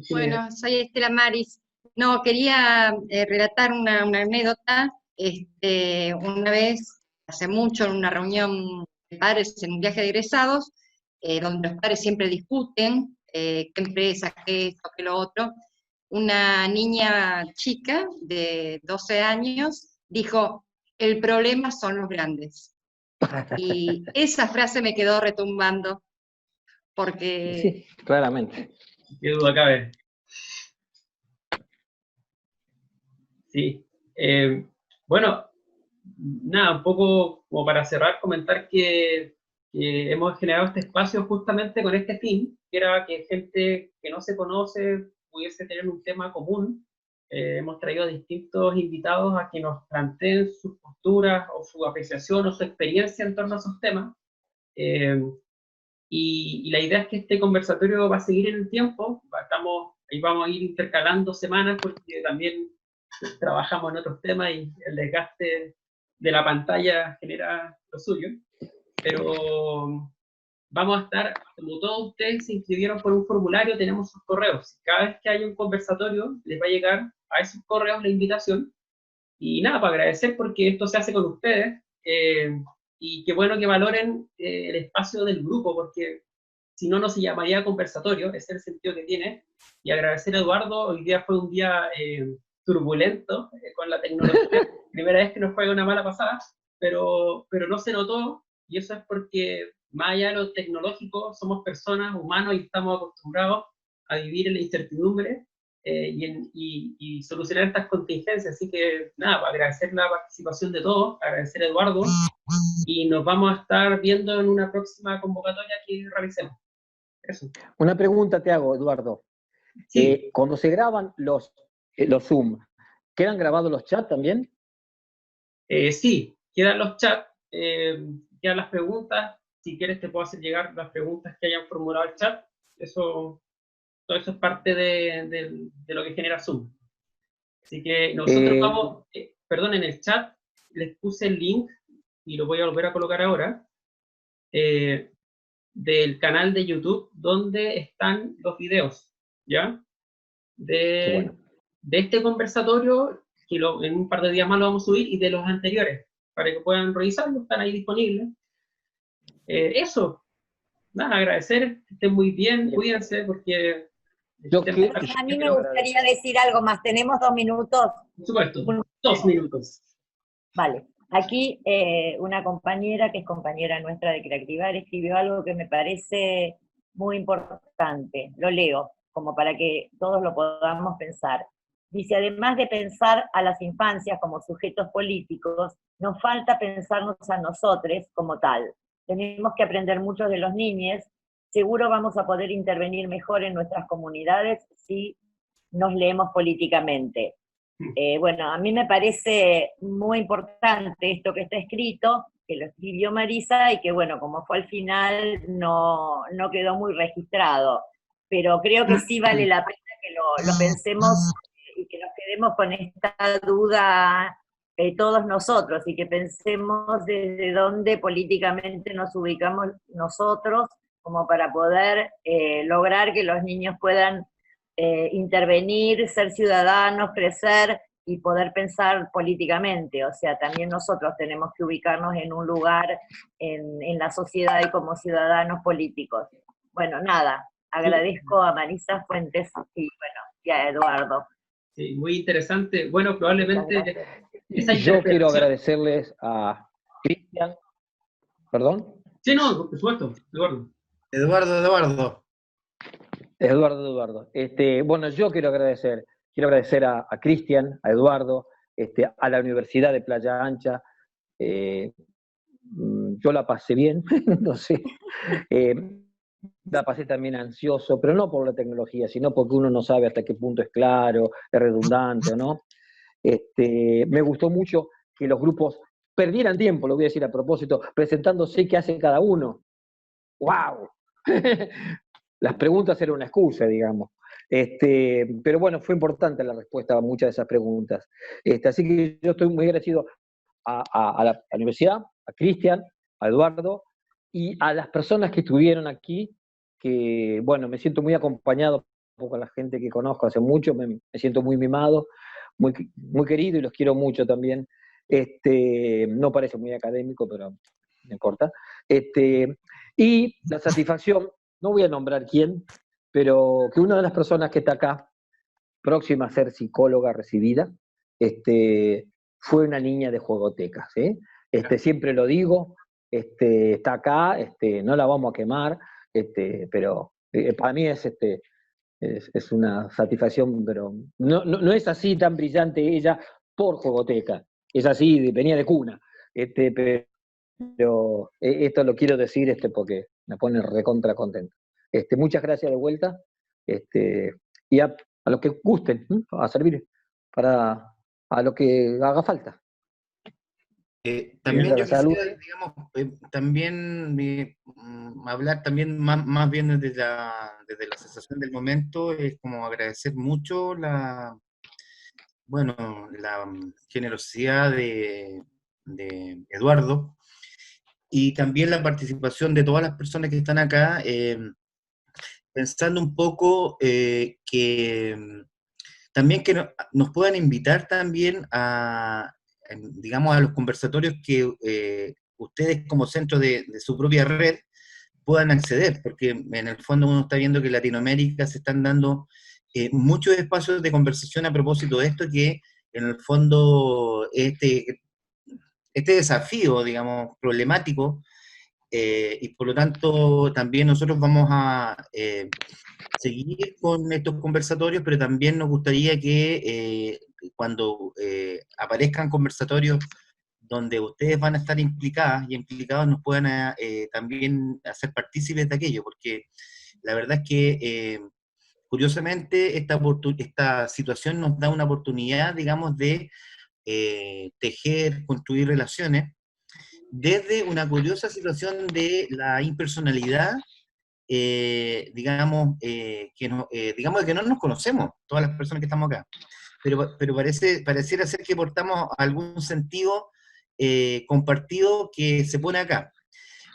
Bueno, soy Estela Maris. No, quería relatar una anécdota. Una vez, hace mucho, en una reunión padres en un viaje de egresados, donde los padres siempre discuten qué empresa, qué esto, qué lo otro. Una niña chica de 12 años dijo, el problema son los grandes. Y esa frase me quedó retumbando, porque... Sí, claramente. Qué duda cabe. Sí. Bueno, nada, un poco como para cerrar, comentar que hemos generado este espacio justamente con este fin, que era que gente que no se conoce pudiese tener un tema común. Hemos traído a distintos invitados a que nos planteen sus posturas o su apreciación o su experiencia en torno a esos temas. Y la idea es que este conversatorio va a seguir en el tiempo. Ahí vamos a ir intercalando semanas porque también trabajamos en otros temas y el desgaste de la pantalla genera lo suyo. Pero vamos a estar, como todos ustedes se inscribieron por un formulario, tenemos sus correos. Cada vez que haya un conversatorio, les va a llegar a esos correos la invitación. Y nada, para agradecer porque esto se hace con ustedes. Y qué bueno que valoren el espacio del grupo, porque si no, no se llamaría conversatorio, ese es el sentido que tiene. Y agradecer a Eduardo, hoy día fue un día turbulento con la tecnología, primera vez que nos juega una mala pasada, pero no se notó, y eso es porque más allá de lo tecnológico, somos personas, humanos, y estamos acostumbrados a vivir en la incertidumbre y solucionar estas contingencias. Así que nada, para agradecer la participación de todos, agradecer a Eduardo, y nos vamos a estar viendo en una próxima convocatoria que realicemos. Eso. Una pregunta te hago, Eduardo. Sí. Cuando se graban los Zoom, ¿quedan grabados los chats también? Sí, quedan los chats, quedan las preguntas. Si quieres te puedo hacer llegar las preguntas que hayan formulado el chat. Todo eso es parte de lo que genera Zoom. Así que nosotros vamos, perdón, en el chat les puse el link, y lo voy a volver a colocar ahora, del canal de YouTube donde están los videos, ¿ya? De este conversatorio, que en un par de días más lo vamos a subir, y de los anteriores, para que puedan revisarlo, están ahí disponibles. Eso, nada, agradecer, que estén muy bien, cuídense, porque... A mí me gustaría decir algo más, ¿tenemos 2 minutos? Por supuesto, 2 minutos. Vale, aquí una compañera, que es compañera nuestra de Creativar, escribió algo que me parece muy importante, lo leo, como para que todos lo podamos pensar. Dice, además de pensar a las infancias como sujetos políticos, nos falta pensarnos a nosotros como tal. Tenemos que aprender mucho de los niños. Seguro vamos a poder intervenir mejor en nuestras comunidades si nos leemos políticamente. Bueno, a mí me parece muy importante esto que está escrito, que lo escribió Marisa, y que bueno, como fue al final, no quedó muy registrado. Pero creo que sí vale la pena que lo pensemos y que nos quedemos con esta duda todos nosotros, y que pensemos desde dónde políticamente nos ubicamos nosotros, como para poder lograr que los niños puedan intervenir, ser ciudadanos, crecer y poder pensar políticamente. O sea, también nosotros tenemos que ubicarnos en un lugar en la sociedad y como ciudadanos políticos. Bueno, nada, agradezco a Marisa Fuentes y bueno, y a Eduardo. Sí, muy interesante. Bueno, probablemente... Yo quiero agradecerles a Cristian. ¿Perdón? Sí, no, por supuesto, Eduardo. Eduardo. Bueno, yo quiero agradecer a Cristian, a Eduardo, a la Universidad de Playa Ancha. Yo la pasé bien, no sé. La pasé también ansioso, pero no por la tecnología, sino porque uno no sabe hasta qué punto es claro, es redundante o no. Me gustó mucho que los grupos perdieran tiempo, lo voy a decir a propósito, presentándose qué hace cada uno. ¡Wow! Las preguntas eran una excusa, digamos. Pero bueno, fue importante la respuesta a muchas de esas preguntas. Así que yo estoy muy agradecido a la universidad, a Cristian, a Eduardo, y a las personas que estuvieron aquí, que bueno, me siento muy acompañado con la gente que conozco hace mucho, me siento muy mimado, muy querido, y los quiero mucho también. No parece muy académico, pero no importa. Y la satisfacción, no voy a nombrar quién, pero que una de las personas que está acá, próxima a ser psicóloga recibida, fue una niña de juegotecas. Siempre lo digo, está acá, no la vamos a quemar, pero para mí es una satisfacción, pero no es así tan brillante ella por juegoteca, es así, venía de cuna, pero esto lo quiero decir porque me pone recontra contento. Muchas gracias de vuelta, y a los que gusten, a servir a lo que haga falta. También yo quisiera, digamos, hablar también más bien desde la sensación del momento, es como agradecer mucho la generosidad de Eduardo, y también la participación de todas las personas que están acá, pensando un poco que también que nos puedan invitar también digamos, a los conversatorios que ustedes como centro de su propia red puedan acceder, porque en el fondo uno está viendo que en Latinoamérica se están dando muchos espacios de conversación a propósito de esto, que en el fondo este desafío, digamos, problemático, y por lo tanto también nosotros vamos a seguir con estos conversatorios, pero también nos gustaría que cuando aparezcan conversatorios donde ustedes van a estar implicadas y implicados, nos puedan también hacer partícipes de aquello, porque la verdad es que curiosamente esta situación nos da una oportunidad, digamos, de tejer, construir relaciones, desde una curiosa situación de la impersonalidad, digamos, digamos que no nos conocemos, todas las personas que estamos acá, pero pareciera ser que portamos algún sentido compartido que se pone acá.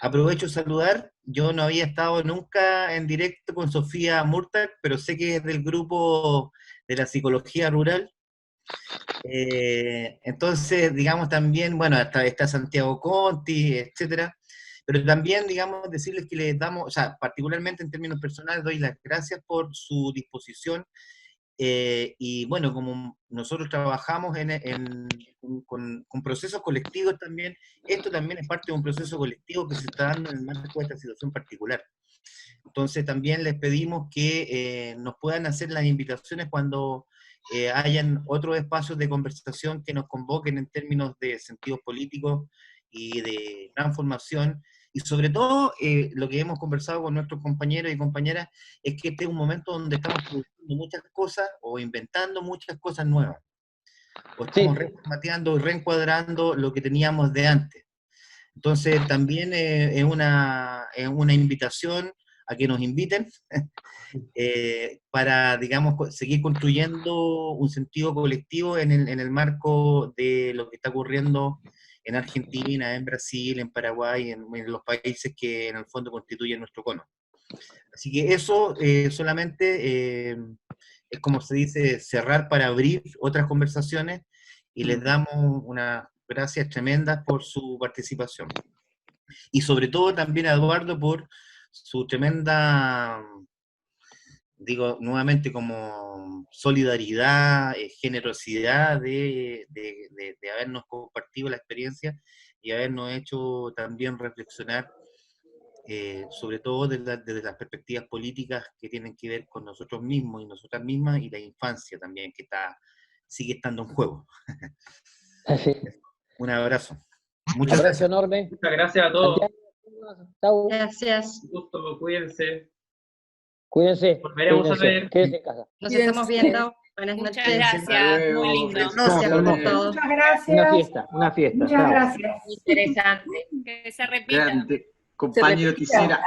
Aprovecho de saludar, yo no había estado nunca en directo con Sofía Murtag, pero sé que es del grupo de la psicología rural. Entonces, digamos también, bueno, está Santiago Conti, etcétera, pero también, digamos, decirles que les damos, o sea, particularmente en términos personales, doy las gracias por su disposición, y bueno, como nosotros trabajamos con procesos colectivos también, esto también es parte de un proceso colectivo que se está dando en el marco de esta situación particular. Entonces también les pedimos que nos puedan hacer las invitaciones cuando hayan otros espacios de conversación que nos convoquen en términos de sentidos políticos y de transformación, y sobre todo lo que hemos conversado con nuestros compañeros y compañeras es que este es un momento donde estamos produciendo muchas cosas o inventando muchas cosas nuevas, o estamos reformateando y reencuadrando lo que teníamos de antes. Entonces también es una invitación a que nos inviten para, digamos, seguir construyendo un sentido colectivo en el marco de lo que está ocurriendo en Argentina, en Brasil, en Paraguay, en los países que en el fondo constituyen nuestro cono. Así que eso solamente es, como se dice, cerrar para abrir otras conversaciones, y les damos unas gracias tremendas por su participación. Y sobre todo también a Eduardo por su tremenda, digo nuevamente, como solidaridad, generosidad de habernos compartido la experiencia y habernos hecho también reflexionar, sobre todo desde las perspectivas políticas que tienen que ver con nosotros mismos y nosotras mismas, y la infancia también, que sigue estando en juego. Sí. Un abrazo. Muchas gracias. Enorme. Muchas gracias a todos. Chau. Gracias. Un gusto, cuídense. Cuídense. Volveremos a ver. Quédense en casa. Nos estamos viendo. Buenas Muchas noches. gracias, muy lindo. Gracias por todo. Muchas gracias. Una fiesta. Muchas Chau. gracias. Interesante. Que se repita. Compañero, quisiera